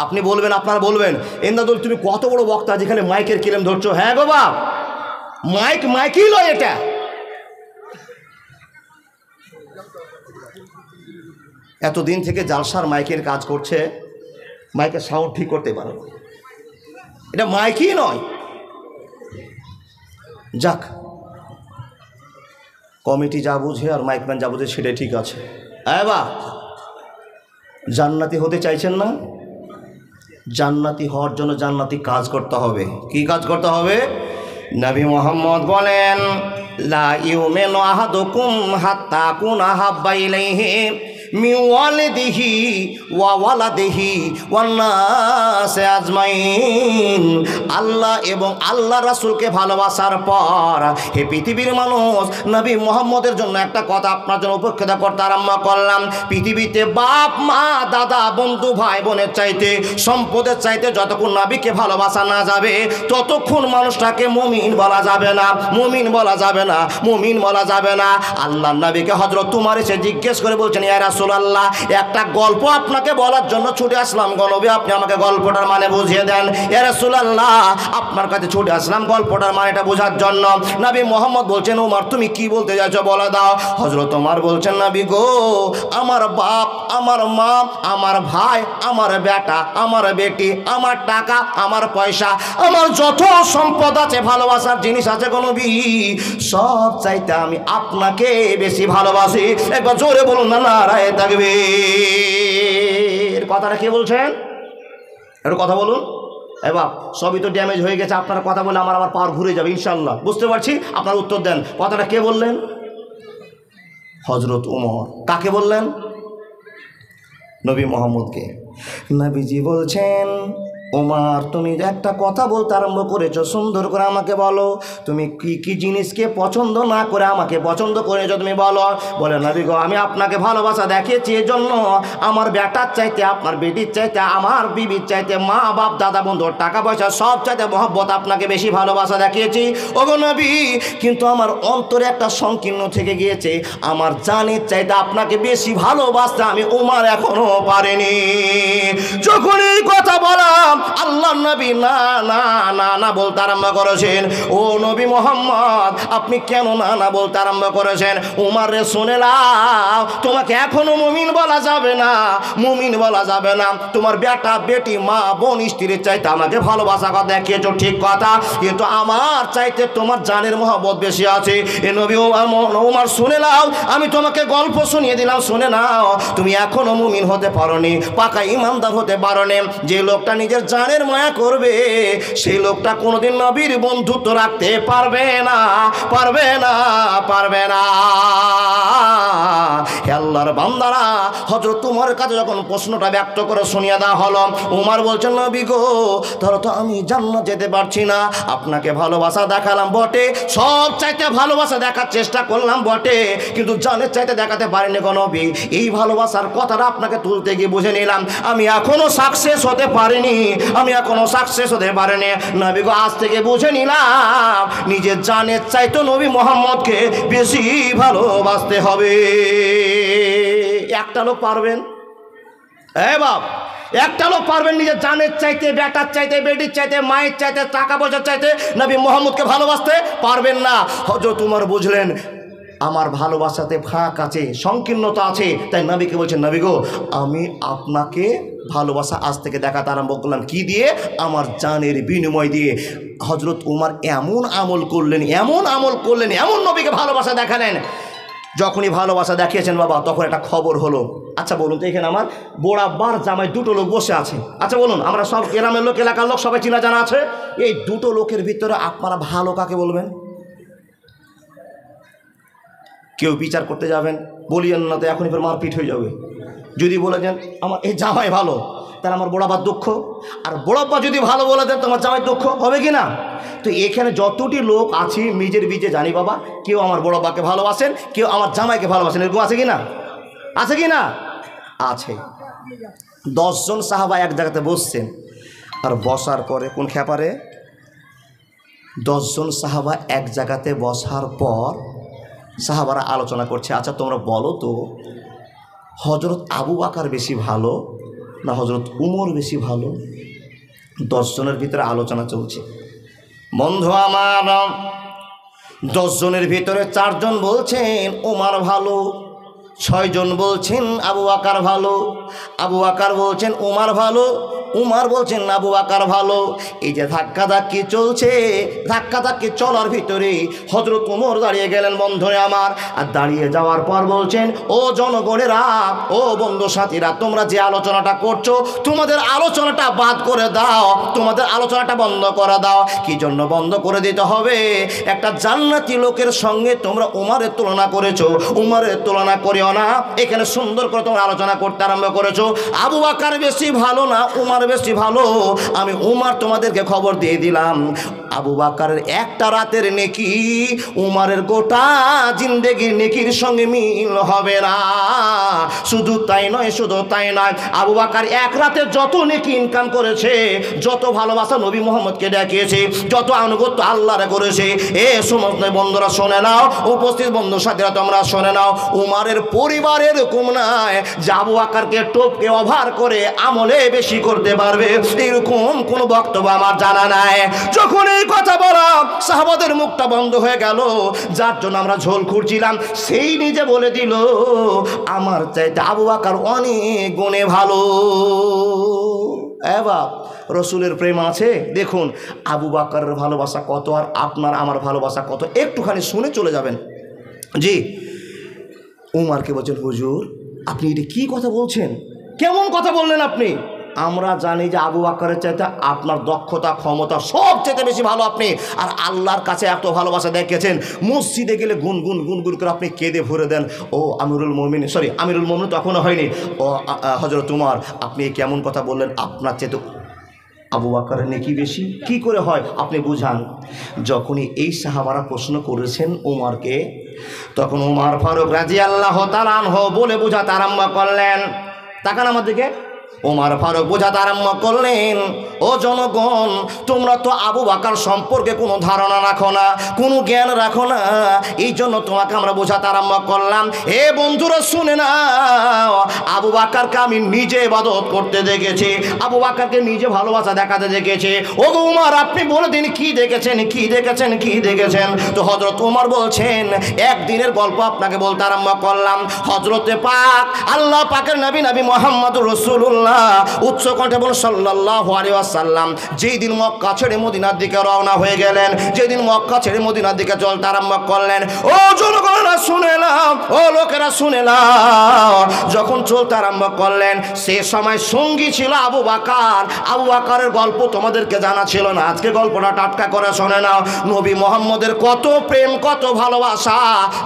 আপনি বলবেন, আপনারা বলবেন, এন্দাদুল তুমি কত বড় বক্তা, যেখানে মাইকের কিলেম ধরছো। হ্যাঁ গো বাপ, মাইকই লয় এটা। এতদিন থেকে জালসার মাইকের কাজ করছে, মাইকের সাউন্ড ঠিক করতে পারে, এটা মাইকই নয়। যাক, কমিটি যা বুঝে আর মাইকম্যান যা বুঝে সেটাই ঠিক আছে। বা জান্নাতি হতে চাইছেন না? জান্নাতি হওয়ার জন্য জান্নাতি কাজ করতে হবে। কি কাজ করতে হবে? নবী মুহাম্মদ বলেন, লা ইউমিনু আহাদুকুম হাত্তা কুনা হাব্বা ইলাইহি মিন ওয়ালিদিহি ওয়া ওয়ালাদিহি ওয়ান নাসি আজমাইন। আল্লাহ এবং আল্লাহ রাসূলকে ভালোবাসার পর হে পৃথিবীর মানুষ, নবী মুহাম্মদের জন্য একটা কথা আপনার জন্য উপেক্ষা করতে আরম্ভ করলাম। পৃথিবীতে বাপ মা দাদা বন্ধু ভাই বোনের চাইতে, সম্পদের চাইতে যতক্ষণ নবীকে ভালোবাসা না যাবে, ততক্ষণ মানুষটাকে মুমিন বলা যাবে না, মুমিন বলা যাবে না, মুমিন বলা যাবে না। আল্লাহর নবীকে হযরত উমর এসে জিজ্ঞেস করে বলছেন, ইয়া রাসূলুল্লাহ, একটা গল্প আপনাকে বলার জন্য ছুটে আসলাম গো নবী, আপনি আমাকে গল্পটার মানে বুঝিয়ে দেন। ইয়া রাসূলুল্লাহ, আপনার কাছে ছুটে আসলাম গল্পটার মানেটা বোঝার জন্য। নবী মুহাম্মদ বলছেন, উমর তুমি কি বলতে যাচ্ছো বলে দাও। হযরত উমর বলছেন, নবী গো, আমার বাপ, আমার মা, আমার ভাই, আমার বেটা, আমার বেটি, আমার টাকা, আমার পয়সা, আমার যত সম্পদ আছে, ভালোবাসার জিনিস আছে গো নবী, সব চাইতে আমি আপনাকে বেশি ভালোবাসি। একবার জোরে বলুন না, নারায়ে তাকবীর। কথাটা কে বলছেন? একটু কথা বলুন। এবার সবই তো ড্যামেজ হয়ে গেছে, আপনারা কথা বলে আমার পাওয়ার ঘুরে যাবে ইনশাল্লাহ, বুঝতে পারছি। আপনারা উত্তর দেন, কথাটা কে বললেন? হযরত উমর। কাকে বললেন? নবী মুহাম্মদকে। নবীজি বলছেন, ওমর তুমি একটা কথা বলতে আরম্ভ করেছো, সুন্দর করে আমাকে বলো, তুমি কি কি জিনিসকে পছন্দ না করে আমাকে পছন্দ করেছো তুমি বলো। বলে, নবী গো, আমি আপনাকে ভালোবাসা দেখিয়েছি এজন্য আমার বেটার চাইতে, আপনার বেটির চাইতে, আমার বিবির চাইতে, মা বাপ দাদা বন্ধুর টাকা পয়সা সব চাইতে মহব্বত আপনাকে বেশি ভালোবাসা দেখিয়েছি ওগো নবী। কিন্তু আমার অন্তরে একটা সংকীর্ণ থেকে গিয়েছে, আমার জানের চাইতে আপনাকে বেশি ভালোবাসতে আমি উমর এখনো পারিনি। যখন এই কথা বললাম, আল্লাহ নবী না না না না বলতে আরম্ভ করেছেন। ও নবী মুহাম্মদ, আপনি কেন না না বলতে আরম্ভ করেছেন? উমর রে, শুনে নাও, তোমাকে এখনো মুমিন বলা যাবে না, মুমিন বলা যাবে না। তোমার বেটা বেটি মা বোন স্ত্রীর চাইতে আমাকে ভালোবাসা দেখিয়েছো, ঠিক কথা, কিন্তু আমার চাইতে তোমার জানের মহব্বত বেশি আছে। এ নবী উমর শুনে নাও, আমি তোমাকে গল্প শুনিয়ে দিলাম, শুনে নাও, তুমি এখনো মুমিন হতে পারোনি, পাকা ইমানদার হতে পারোনি। যে লোকটা নিজের জানের মায়া করবে, সেই লোকটা কোনোদিন নবীর বন্ধুত্ব রাখতে পারবে না, পারবে না, পারবে না। হে আল্লাহর বান্দারা, হযরত উমরের কাছে যখন প্রশ্নটা ব্যক্ত করে শুনিয়ে দেওয়া হলো, উমর বলছেন, নবী গো, ধরো তো আমি জান্নাত যেতে পারছি না, আপনাকে ভালোবাসা দেখালাম বটে, সব চাইতে ভালোবাসা দেখার চেষ্টা করলাম বটে, কিন্তু জানের চাইতে দেখাতে পারিনি গো নবী। এই ভালোবাসার কথাটা আপনাকে তুলতে গিয়ে বুঝে নিলাম, আমি এখনো সাকসেস হতে পারিনি, আমি এখনো সাকসেস হতে পারিনি। নবী গো, আজ থেকে বুঝে নিলাম, নিজের জানের চাইতে নবী মুহাম্মদকে বেশি ভালোবাসতে হবে। একটা লোক পারবেন? বাপ, একটা লোক পারবেন নিজের জানের চাইতে, বেটার চাইতে, বেটির চাইতে, মায়ের চাইতে, টাকা পয়সার চাইতে নবী মুহাম্মদকে ভালোবাসতে পারবেন না। হযরত উমর বুঝলেন আমার ভালোবাসাতে ফাঁক আছে, সংকীর্ণতা আছে, তাই নবীকে বলছেন, নবী গো, আমি আপনাকে ভালোবাসা আজ থেকে দেখাতে আরম্ভ করলাম। কি দিয়ে? আমার জানের বিনিময় দিয়ে। হযরত উমর এমন আমল করলেন, এমন আমল করলেন, এমন নবীকে ভালোবাসা দেখালেন। যখনই ভালোবাসা দেখিয়েছেন বাবা, তখন একটা খবর হলো। আচ্ছা বলুন তো, এখানে আমার বোড়াব্বার জামাই দুটো লোক বসে আছে, আচ্ছা বলুন, আমরা সব গ্রামের লোক, এলাকার লোক সবাই চেনা জানা আছে, এই দুটো লোকের ভিতরে আপনারা ভালো কাকে বলবেন? কেউ বিচার করতে যাবেন, বলিয়েন না তো এখনই ফের মারপিট হয়ে যাবে। যদি বলে দেন আমার এই জামাই ভালো, তাহলে আমার বড়াবার দুঃখ, আর বড়াব্বা যদি ভালো বলে দেন তোমার জামাই দুঃখ হবে কি না? তো এখানে যতটি লোক আছে নিজের বীজে জানি বাবা, কেউ আমার বড়াব্বাকে ভালোবাসেন, কেউ আমার জামাইকে ভালোবাসেন, এরকম আছে কি না? আছে কি না? আছে। 10 জন সাহাবা এক জায়গাতে বসছেন, আর বসার পরে কোন খেপারে 10 জন সাহাবা এক জায়গাতে বসার পর সাহাবারা আলোচনা করছে, আচ্ছা তোমরা বলো তো হজরত আবু বকর বেশি ভালো না হজরত উমর বেশি ভালো? 10 জনের ভিতরে আলোচনা চলছে। বন্ধু আমার, 10 জনের ভিতরে 4 জন বলছেন উমর ভালো, 6 জন বলছেন আবু বকর ভালো, আবু বকর বলছেন উমর ভালো, উমর বলছেন আবু বকর ভালো। এই যে ধাক্কাধাক্কি চলছে, ধাক্কাধাক্কি চলার ভিতরে হযরত উমর দাঁড়িয়ে গেলেন বন্ধুরে আমার। আর দাঁড়িয়ে যাওয়ার পর বলছেন, ও জনগণেরা, ও বন্ধু সাথীরা, তোমরা যে আলোচনাটা করছো তোমাদের আলোচনাটা বাদ করে দাও, তোমাদের আলোচনাটা বন্ধ করে দাও। কি জন্য বন্ধ করে দিতে হবে? একটা জান্নাতি লোকের সঙ্গে তোমরা উমরের তুলনা করেছো, উমরের তুলনা করিও না। এখানে সুন্দর করে তোমরা আলোচনা করতে আরম্ভ করেছো, আবু বকর বেশি ভালো না উমর বেশি ভালো। আমি উমর তোমাদেরকে খবর দিয়ে দিলাম, আবু বকরের একটা রাতের নেকি উমরের গোটা জিন্দেগির নেকির সঙ্গে মিল হবে না। শুধু তাই নয়, শুধু তাই নয়, আবু বকর এক রাতে যত নেকি ইনকাম করেছে, যত ভালোবাসা নবী মুহাম্মদকে দেখিয়েছে, যত আনুগত্য আল্লাহরে করেছে, এ সমস্ত বন্ধুরা শুনে নাও, উপস্থিত বন্ধু সাথীরা তোমরা শুনে নাও, উমরের পরিবার এরকম নয় যে আবু বকরকে টপকে ওভার করে আমলে বেশি করতে পারবে, এরকম কোন বক্তব্য আমার জানা নাই। যখন এই কথা বলা সাহাবাদের মুখটা বন্ধ হয়ে গেল, যার জন্য আমরা ঝোল খুঁড়ছিলাম সেই নিজে বলে দিল আমার চাইতে আবু বকর অনেক গুণে ভালো। এবার রসুলের প্রেম আছে, দেখুন আবু বকরের ভালোবাসা কত আর আপনার আমার ভালোবাসা কত, একটুখানি শুনে চলে যাবেন। জি, উমরকে বলছেন, হুজুর আপনি এটা কি কথা বলছেন, কেমন কথা বললেন আপনি? আমরা জানি যে আবু বকরের চাইতে আপনার দক্ষতা ক্ষমতা সবচেয়ে বেশি ভালো আপনি, আর আল্লাহর কাছে এত ভালোবাসা দেখিয়েছেন, মসজিদে গেলে গুনগুন গুনগুন করে আপনি কেঁদে ভরে দেন। ও আমিরুল মুমিনিন, সরি আমিরুল মুমিনিন তখনও হয়নি, ও হযরত উমর আপনি কেমন কথা বললেন, আপনার চাইতে আবু বকরের নেকি বেশি কি করে হয় আপনি বুঝান। যখনই এই সাহাবারা প্রশ্ন করেছেন উমরকে, তখন উমর ফারুক রাদিয়াল্লাহু তাআলা আনহু বলে বোঝাতে আরম্ভ করলেন, তাকান আমার দিকে, ওমর ফারুক বোঝাতে আরম্ভ করলেন, ও জনগণ তোমরা তো আবু বকর সম্পর্কে কোনো ধারণা রাখো না, কোনো জ্ঞান রাখো না, এই জন্য তোমাকে আমরা বোঝাতে আরম্ভ করলাম। হে বন্ধুরা শুনে না, আবু বকরকে আমি নিজে ইবাদত করতে দেখেছি, আবু বকরকে নিজে ভালোবাসা দেখাতে দেখেছি। ও উমর আপনি বলে দিন কি দেখেছেন, কি দেখেছেন, কি দেখেছেন? তো হযরত উমর বলছেন, একদিনের গল্প আপনাকে বলতে আরম্ভ করলাম। হযরতে পাক আল্লাহ পাকের নবী মুহাম্মদুর রাসূলুল্লাহ উচ্চ কণ্ঠে বলেন সাল্লাল্লাহু আলাইহি ওয়াসাল্লাম, যেই দিন মক্কা ছেড়ে মদিনার দিকে রওনা হয়ে গেলেন, যেদিন মক্কা ছেড়ে মদিনার দিকে চলতে আরম্ভ করলেন, ও জনগণরা শুনে নাও, ও লোকেরা শুনে নাও, যখন চলতে আরম্ভ করলেন সে সময় সঙ্গী ছিল আবু বকর। আবু বকরের গল্প তোমাদেরকে জানা ছিল না, আজকে গল্পটা টাটকা করে শুনে নাও। নবী মুহাম্মদের কত প্রেম, কত ভালোবাসা,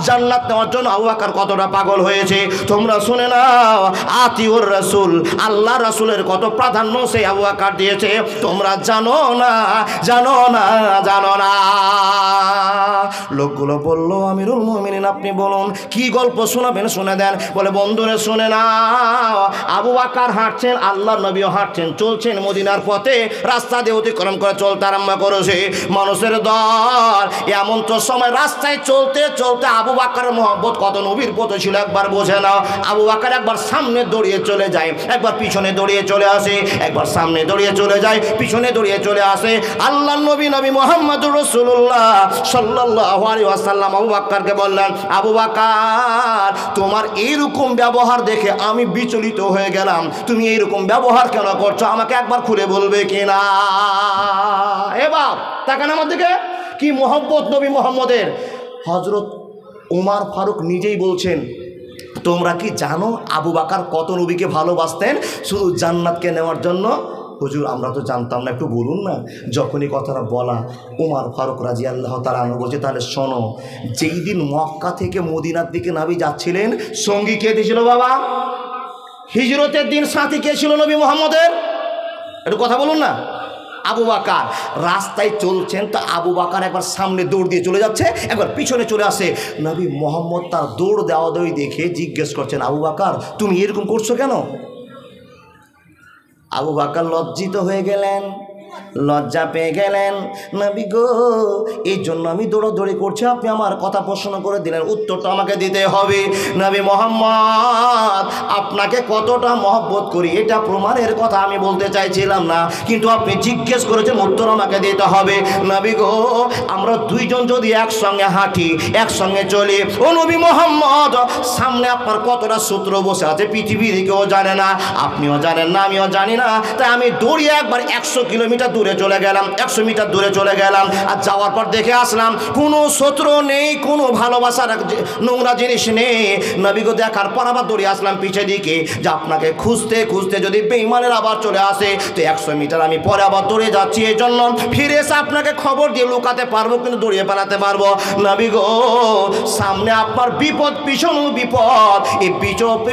জান্নাত নেওয়ার জন্য আবু বকর কতটা পাগল হয়েছে তোমরা শুনে নাও। আতিউর রাসূল, আল্লাহ রাসূলের কত প্রাধান্য সেই আবু বকর দিয়েছে তোমরা জানো না, জানো না, জানো না। লোকগুলো বলল, আমিরুল মুমিনিন আপনি বলুন কি গল্প শোনাবেন, শুনে দেন। বলে বন্ধুরা শুনে না, আবু বকর হাঁটছেন, আল্লাহর নবীও হাঁটছেন, চলছেন মদিনার পথে, রাস্তা দিয়ে অতিক্রম করে চলতে আরম্ভ করেছে মানুষের দল। এমন তো সময় রাস্তায় চলতে চলতে আবু বকরের মহব্বত কত নবীর প্রতি ছিল একবার বোঝে নাও। আবু বকর একবার সামনে দৌড়িয়ে চলে যায়, একবার পিছনে দৌড়িয়ে চলে আসে, একবার সামনে দৌড়িয়ে চলে যায়, পিছনে দৌড়িয়ে চলে আসে। আল্লাহর নবী মুহাম্মদুর রাসূলুল্লাহ সাল্লাল্লাহু আলাইহি ওয়াসাল্লাম আবু বকরকে বললেন, আবু বকর তোমার এইরকম ব্যবহার দেখে আমি বিচলিত হয়ে গেলাম, তুমি এইরকম ব্যবহার কেন করছো, আমাকে একবার খুলে বলবে কিনা? এ বাপ তাকান আমার দিকে, কি মহব্বত নবী মুহাম্মদের। হযরত উমর ফারুক নিজেই বলছেন, তোমরা কি জানো আবু বকর কত নবীকে ভালোবাসতেন, শুধু জান্নাতকে নেওয়ার জন্য হুজুর আমরা তো জানতাম না, একটু বলুন না। যখনই কথাটা বলা, ওমর ফারুক রাদিয়াল্লাহু তাআলা আনহু বলছে, তাহলে শোনো, যেই দিন মক্কা থেকে মদিনার দিকে নবী যাচ্ছিলেন, সঙ্গী কে দিয়েছিল বাবা? হিজরতের দিন সাথী কে ছিল নবী মুহাম্মদের? একটু কথা বলুন না। আবু বকর। রাস্তায় চলছেন তো আবু বকর একবার সামনে দৌড় দিয়ে চলে যাচ্ছে, একবার পিছনে চলে আসে। নবী মুহাম্মদ তার দৌড় দেওয়া দৌড়ি দেখে জিজ্ঞেস করছেন, আবু বকর তুমি এরকম করছো কেন? আবু বকর লজ্জিত হয়ে গেলেন, লজ্জা পেয়ে গেলেন। নবী গো, এই জন্য আমি দৌড়াদৌড়ি করছি, আপনি আমার কথা প্রশ্ন করে দিলেন, উত্তরটা আমাকে দিতে হবে। নবী মুহাম্মদ আপনাকে কতটা মহব্বত করি এটা প্রমাণের কথা আমি বলতে চাইছিলাম না, কিন্তু আপনি জিজ্ঞেস করেছেন, উত্তর আমাকে দিতে হবে। নবী গো, আমরা দুইজন যদি একসঙ্গে হাঁটি, একসঙ্গে চলি, ও নবী মুহাম্মদ, সামনে আপনার কতটা সূত্র বসে আছে পৃথিবীর কেউ জানে না, আপনিও জানেন না, আমিও জানি না। তাই আমি দৌড়িয়ে একবার 100 কিলোমিটার দূরে চলে গেলাম, 100 মিটার দূরে চলে গেলাম। আর যাওয়ার পর দেখে আসলাম কোনো শত্রু নেই, কোনো ভালোবাসার নোংরা জিনিস নেই। নবীকে দেখার পর আবার দৌড়ে আসলাম পিছে দিকে, যে আপনাকে খুঁজতে খুঁজতে যদি বেঈমানের আবার চলে আসে তো 100 মিটার আমি পরে আবার দৌড়ে যাচ্ছি, এই জন্য ফিরে এসে আপনাকে খবর দিয়ে লুকাতে পারবো, কিন্তু দৌড়িয়ে পালাতে পারবো। নবী গো, সামনে আপনার বিপদ, পিছনে বিপদ, এই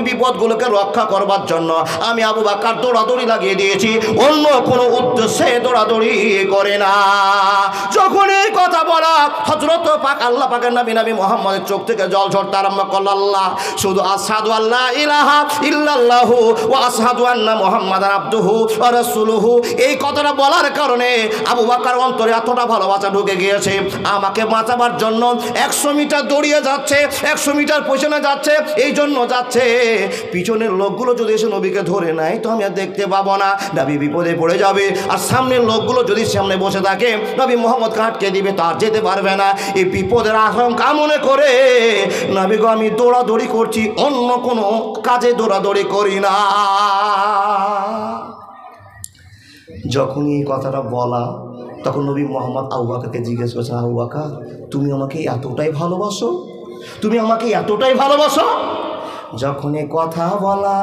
বিপদগুলোকে রক্ষা করবার জন্য আমি আবু বকর দৌড়াদৌড়ি লাগিয়ে দিয়েছি, অন্য কোনো উদ্দেশ্যে দৌড়াদৌড়ি করে না। যখন এই কথা বলা, হযরত পাক আল্লাহ পাকের নবী মুহাম্মদের চোখ থেকে জল ঝরতে আরম্ভ করল। আল্লাহ শুধু আশহাদু আল্লা ইলাহা ইল্লাল্লাহু ওয়া আশহাদু আন্না মুহাম্মাদান আবদুহু ওয়া রাসূলুহু, এই কথাটা বলার কারণে আবু বকর অন্তরে এতটা ভালোবাসা ঢুকে গিয়েছে, আমাকে বাঁচাবার জন্য 100 মিটার দৌড়িয়ে যাচ্ছে, 100 মিটার পিছনে যাচ্ছে, এই জন্য যাচ্ছে পিছনের লোকগুলো যদি এসে নবীকে ধরে নেয় তো আমি আর দেখতে পাবো না, নবী বিপদে পড়ে যাবে। আর সামনের লোকগুলো যদি সামনে বসে থাকে, নবী মুহাম্মদ আটকে দিবে, তার যেতে পারবে না। এই বিপদের আশঙ্কা মনে করে নবী গো আমি দৌড়াদৌড়ি করছি, অন্য কোনো কাজে দৌড়াদৌড়ি করি না। যখনই এই কথাটা বলা, তখন নবী মুহাম্মদ আবু বকরকে জিজ্ঞেস করছেন, আবু বকর তুমি আমাকে এতটাই ভালোবাসো? তুমি আমাকে এতটাই ভালোবাসো? যখন এ কথা বলা,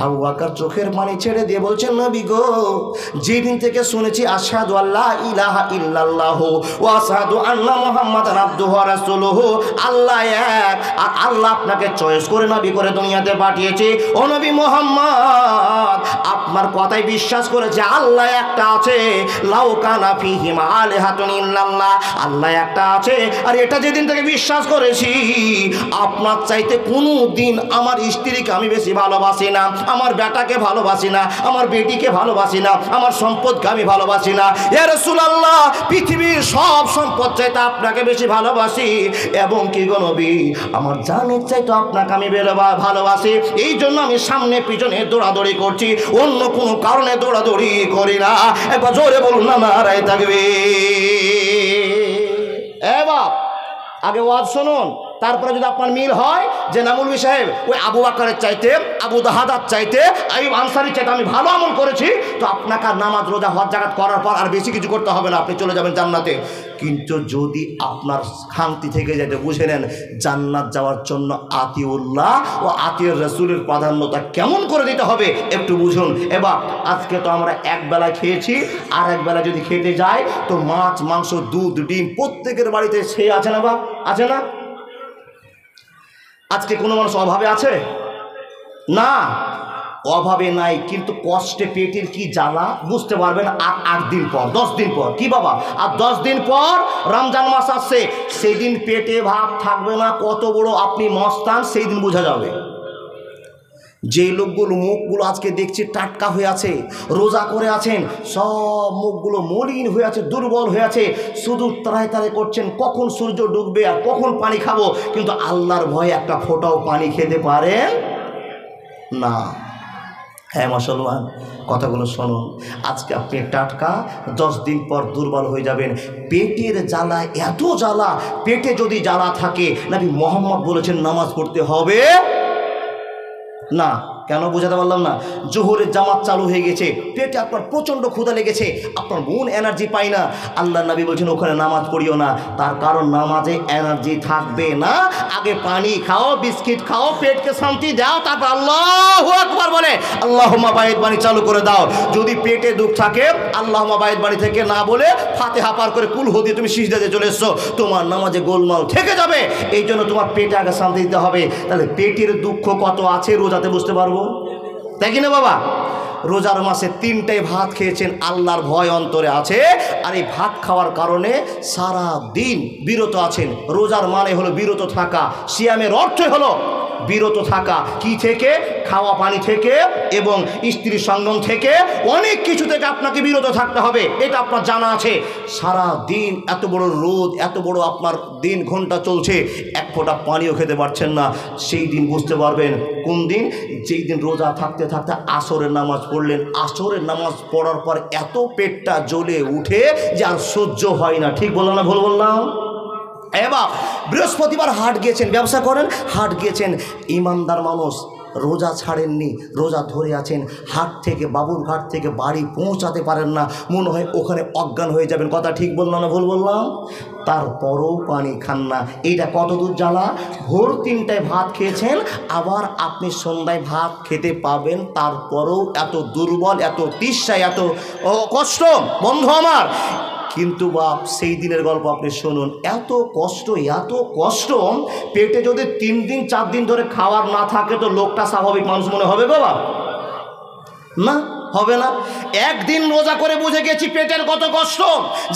আবু বকর চোখের পানি ছেড়ে দিয়ে বলছেন, নবী গো, যেদিন থেকে শুনেছি আশহাদু আল্লা ইলাহা ইল্লাল্লাহু ওয়া আশহাদু আন্না মুহাম্মাদান আবদুহু ওয়া রাসূলুহু, আল্লাহ এক, আর আল্লাহ আপনাকে চয়েস করে নবী করে দুনিয়াতে পাঠিয়েছে। ও নবী মুহাম্মদ, আপনার কথাই বিশ্বাস করেছে আল্লাহ একটা আছে, লাউ কানা ফীহিমা আলিহাতুন ইল্লাল্লাহ, আল্লাহ একটা আছে। আর এটা যেদিন থেকে বিশ্বাস করেছি, আপনার চাইতে কোনো দিন আমার স্ত্রীকে আমি বেশি ভালোবাসি না, আমার বেটাকে ভালোবাসি না, আমার বেটিকে ভালোবাসি না, আমার সম্পদকে আমি ভালোবাসি না। ইয়া রাসূলুল্লাহ, পৃথিবীর সব সম্পদ চাইতে আপনাকে বেশি ভালোবাসি, এবং কি গো নবী, আমার জানের চাইতে আপনাকে আমি ভালোবাসি, এই জন্য আমি সামনে পিছনে দৌড়াদৌড়ি করছি, অন্য কোনো কারণে দৌড়াদৌড়ি করি না। একবার জোরে বলুন না, নারায়ে তাকবীর। এ বাপ, আগে ওয়াজ শুনুন, তারপরে যদি আপনার মিল হয় যে না মৌলভী সাহেব ওই আবু বকরের চাইতে, আবু দাহাদার চাইতে, আইয়ুব আনসারীর চাইতে আমি ভালো আমল করেছি, তো আপনাকে আর নামাজ রোজা হজ জাকাত করার পর আর বেশি কিছু করতে হবে না, আপনি চলে যাবেন জান্নাতে। কিন্তু যদি আপনার খামতি থেকে যেতে, বুঝে নেন জান্নাত যাওয়ার জন্য আতিউল্লাহ ও আতিউর রাসূলের প্রাধান্যতা কেমন করে দিতে হবে একটু বুঝুন। এবার আজকে তো আমরা এক বেলা খেয়েছি, আর এক বেলা যদি খেতে যাই তো মাছ, মাংস, দুধ, ডিম প্রত্যেকের বাড়িতে সে আছে না? বা আছে না? আজকে কোনো মানুষ অভাবে আছে না? অভাবে নাই, কিন্তু কষ্টে পেটের কি জ্বালা বুঝতে পারবেন আর 8 দিন পর, 10 দিন পর। কি বাবা, আর 10 দিন পর রমজান মাস আসছে, সেই দিন পেটে ভাত থাকবে না, কত বড় আপনি মস্তান সেই দিন বোঝা যাবে। যে লোকগুলো মুখগুলো আজকে দেখছি টাটকা হয়ে আছে, রোজা করে আছেন, সব মুখগুলো মলিন হয়ে আছে, দুর্বল হয়ে আছে, শুধু তাড়ায় তাড়ায় করছেন কখন সূর্য ডুববে আর কখন পানি খাবো, কিন্তু আল্লাহর ভয়ে একটা ফোঁটাও পানি খেতে পারেন না। হ্যাঁ মুসলমান, কথাগুলো শুনুন, আজকে আপনি টাটকা, 10 দিন পর দুর্বল হয়ে যাবেন। পেটের জ্বালা, এত জ্বালা, পেটে যদি জ্বালা থাকে, নবী মুহাম্মদ বলেছেন নামাজ পড়তে হবে না। কেন বোঝাতে পারলাম না? জোহরের জামাত চালু হয়ে গেছে, পেটে আপনার প্রচণ্ড ক্ষুধা লেগেছে, আপনার মন এনার্জি পায় না, আল্লাহ নবী বলছেন ওখানে নামাজ পড়িও না। তার কারণ নামাজে এনার্জি থাকবে না। আগে পানি খাও, বিস্কিট খাও, পেটকে শান্তি দাও, তারপর আল্লাহু আকবার বলে আল্লাহুম্মা বাইত বাণী চালু করে দাও। যদি পেটে দুঃখ থাকে আল্লাহুম্মা বাইত বাণী থেকে না বলে ফাতিহা পার করে কুল হো দিয়ে তুমি সিজদাতে চলে এসছো, তোমার নামাজে গোলমাল থেকে যাবে। এই জন্য তোমার পেটে আগে শান্তি দিতে হবে। তাহলে পেটের দুঃখ কত আছে রোজাতে বুঝতে পারবো, তাই কিনা বাবা? রোজার মাসে 3টায় ভাত খেয়েছেন, আল্লাহর ভয় অন্তরে আছে, আর এই ভাত খাওয়ার কারণে সারা দিন বিরত আছেন। রোজার মানে হলো বিরত থাকা, সিয়ামের অর্থ হলো বিরত থাকা। কি থেকে? খাওয়া পানি থেকে এবং স্ত্রী সঙ্গম থেকে, অনেক কিছু থেকে আপনাকে বিরত থাকতে হবে, এটা আপনার জানা আছে। সারা দিন এত বড় রোদ, এত বড় আপনার দিন ঘন্টা চলছে, এক ফোঁটা পানিও খেতে পারছেন না। সেই দিন বুঝতে পারবেন কোন দিন? যেই দিন রোজা থাকতে থাকতে আসরের নামাজ পড়লেন, আসরের নামাজ পড়ার পর এত পেটটা জ্বলে উঠে যে আর সহ্য হয় না। ঠিক বললাম না ভুল বললাম? এবার বৃহস্পতিবার হাট গিয়েছেন, ব্যবসা করেন, হাট গিয়েছেন, ইমানদার মানুষ, রোজা ছাড়েননি, রোজা ধরে আছেন, হাট থেকে বাবুরঘাট থেকে বাড়ি পৌঁছাতে পারেন না, মনে হয় ওখানে অজ্ঞান হয়ে যাবেন। কথা ঠিক বললাম না ভুল বললাম? তারপরও পানি খান না। এইটা কত দূর জ্বালা? ভোর 3টায় ভাত খেয়েছেন, আবার আপনি সন্ধ্যায় ভাত খেতে পাবেন, তারপরেও এত দুর্বল, এত তৃষ্ণায়, এত কষ্ট। বন্ধু আমার, কিন্তু বাপ সেই দিনের গল্প আপনি শুনুন, এত কষ্ট, এত কষ্ট। পেটে যদি 3 দিন 4 দিন ধরে খাওয়ার না থাকে তো লোকটা স্বাভাবিক মানুষ মনে হবে গো বাপ? না, হবে না। একদিন রোজা করে বুঝে গেছি পেটের কত কষ্ট।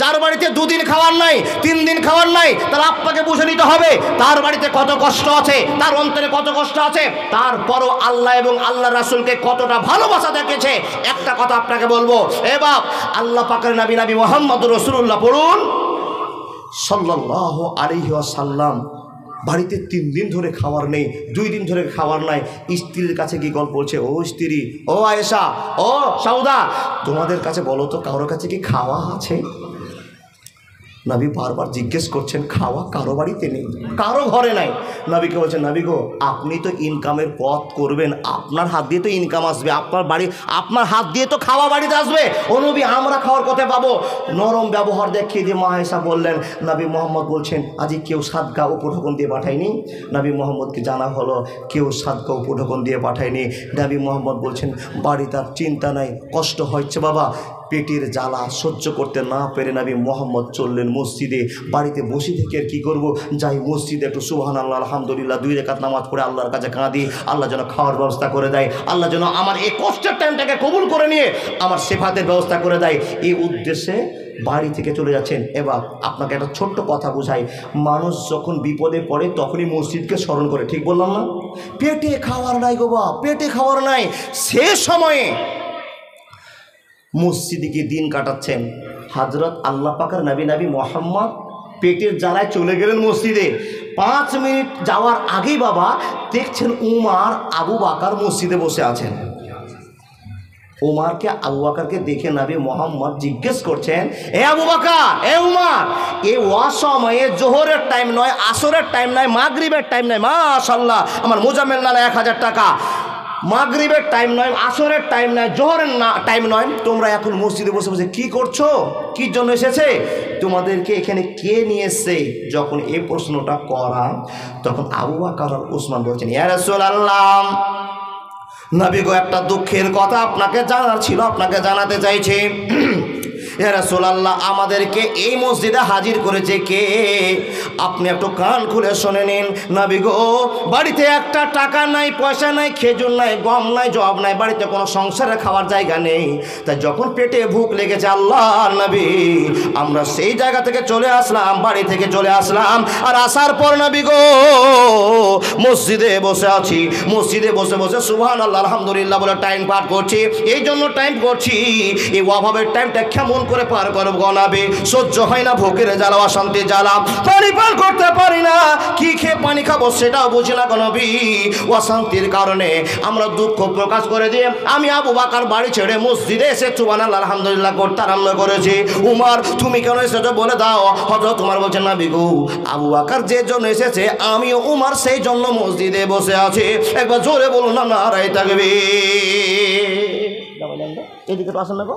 যার বাড়িতে 2 দিন খাওয়ার নাই, 3 দিন খাওয়ার নাই, তার আপনাকে বুঝে নিতে হবে তার বাড়িতে কত কষ্ট আছে, তার অন্তরে কত কষ্ট আছে। তারপরও আল্লাহ এবং আল্লাহ রাসূলকে কতটা ভালোবাসা দেখেছে। একটা কথা আপনাকে বলবো, এ বাপ, আল্লাহ পাকের নবী মুহাম্মদুর রাসূলুল্লাহ পড়ুন সাল্লাল্লাহু আলাইহি ওয়াসাল্লাম। বাড়িতে 3 দিন ধরে খাবার নেই, 2 দিন ধরে খাবার নাই। স্ত্রীর কাছে কি গল্প বলছে, ও স্ত্রী, ও আয়েশা, ও সাউদা, তোমাদের কাছে বলো তো কারোর কাছে কি খাওয়া আছে? নবী বারবার জিজ্ঞেস করছেন, খাওয়া কারো বাড়িতে নেই, কারো ঘরে নাই। নবীকে বলছেন, নবী গো, আপনি তো ইনকামের পথ করবেন, আপনার হাত দিয়ে তো ইনকাম আসবে, আপনার বাড়ি, আপনার হাত দিয়ে তো খাওয়া বাড়িতে আসবে। ও নবী, আমরা খাওয়ার কোথায় পাবো? নরম ব্যবহার দেখিয়ে দিয়ে মা আয়েশা বললেন, নবী মোহাম্মদ বলছেন আজ কেউ সাদকা উপঢৌকন দিয়ে পাঠায়নি। নবী মোহাম্মদকে জানা হলো কেউ সাদকা উপঢৌকন দিয়ে পাঠায়নি। নবী মোহাম্মদ বলছেন, বাড়িতে আর চিন্তা নাই, কষ্ট হচ্ছে বাবা। পেটের জ্বালা সহ্য করতে না পেরে নবী মোহাম্মদ চললেন মসজিদে। বাড়িতে বসে থেকে আর কী করবো, যাই মসজিদে একটু সুবহানাল্লাহ আলহামদুলিল্লাহ 2 রাকাত নামাজ পড়ে আল্লাহর কাছে কাঁদি, আল্লাহ যেন খাওয়ার ব্যবস্থা করে দেয়, আল্লাহ যেন আমার এই কষ্টের টাইমটাকে কবুল করে নিয়ে আমার সেফাতের ব্যবস্থা করে দেয়। এই উদ্দেশ্যে বাড়ি থেকে চলে যাচ্ছেন। এবার আপনাকে একটা ছোট্ট কথা বুঝাই, মানুষ যখন বিপদে পড়ে তখনই মসজিদকে স্মরণ করে। ঠিক বললাম না? পেটে খাওয়ার নাই গো বা, পেটে খাওয়ার নাই, সে সময়ে মসজিদে গিয়ে দিন কাটাচ্ছেন। হযরত আল্লাহ পাকের নবী মুহাম্মদ পেটের জ্বালায় চলে গেলেন মসজিদে। 5 মিনিট যাওয়ার আগেই বাবা দেখছেন উমার আবু বকর মসজিদে বসে আছেন। উমারকে, আবু বকরকে দেখে নবী মুহাম্মদ জিজ্ঞেস করছেন, এ আবু বকর, এ উমার, এই অসময়ে জোহরের টাইম নয়, আসরের টাইম নয়, মাগরিবের টাইম নয়, মাশাআল্লাহ আমার মোজাম্মেল নালা 1000 টাকা, মাগরিবের টাইম নয়, আসরের টাইম নয়, জোহরের টাইম নয়, তোমরা এখন মসজিদে বসে বসে কি করছো? কি জন্য এসেছে? তোমাদেরকে এখানে কে নিয়ে এসছে? যখন এই প্রশ্নটা করা, তখন আবু বকর আর উসমান বলছেন, ইয়া রাসূলুল্লাহ, নবী গো, একটা দুঃখের কথা আপনাকে জানার ছিল, আপনাকে জানাতে চাইছি। ইয়া রাসূলুল্লাহ, আমাদেরকে এই মসজিদে হাজির করেছে কে? আপনি একটু কান খুলে শুনে নিন। নবী গো, বাড়িতে একটা টাকা নাই, পয়সা নাই, খেজুর নাই, গম নাই, জব নাই, বাড়িতে কোনো সংসারে খাওয়ার জায়গা নেই। তাই যখন পেটে ভুক লেগেছে আল্লাহর নবী, আমরা সেই জায়গা থেকে চলে আসলাম, বাড়ি থেকে চলে আসলাম। আর আসার পর নবী গো মসজিদে বসে আছি, মসজিদে বসে বসে সুবহানাল্লাহ আলহামদুলিল্লাহ বলে টাইম পার করছি। এই জন্য টাইম করছি, এই অভাবের টাইমটা কেমন করে পার করব গনাবে, সহ্য হয় না ভোকের জ্বালা, অশান্তি জ্বালা, পানি পান করতে পারি না, কি খেয়ে পানি খাবো সেটাও বুঝি না গনবি। অশান্তির কারণে আমরা দুঃখ প্রকাশ করে দিয়ে আমি আবু বকর বাড়ি ছেড়ে মসজিদে এসে সুবহানাল্লাহ আলহামদুলিল্লাহ করতে আরম্ভ করেছি। উমর তুমি কেন এসেছো বলে দাও। হযরত উমর বলছেন নবী গো, আবু বকর যে জন্য এসেছে আমিও উমর সেই জন্য মসজিদে বসে আছি। একবার জোরে বলুন না নারায়ে তাকবীর। এদিকে তো আসেন না গো।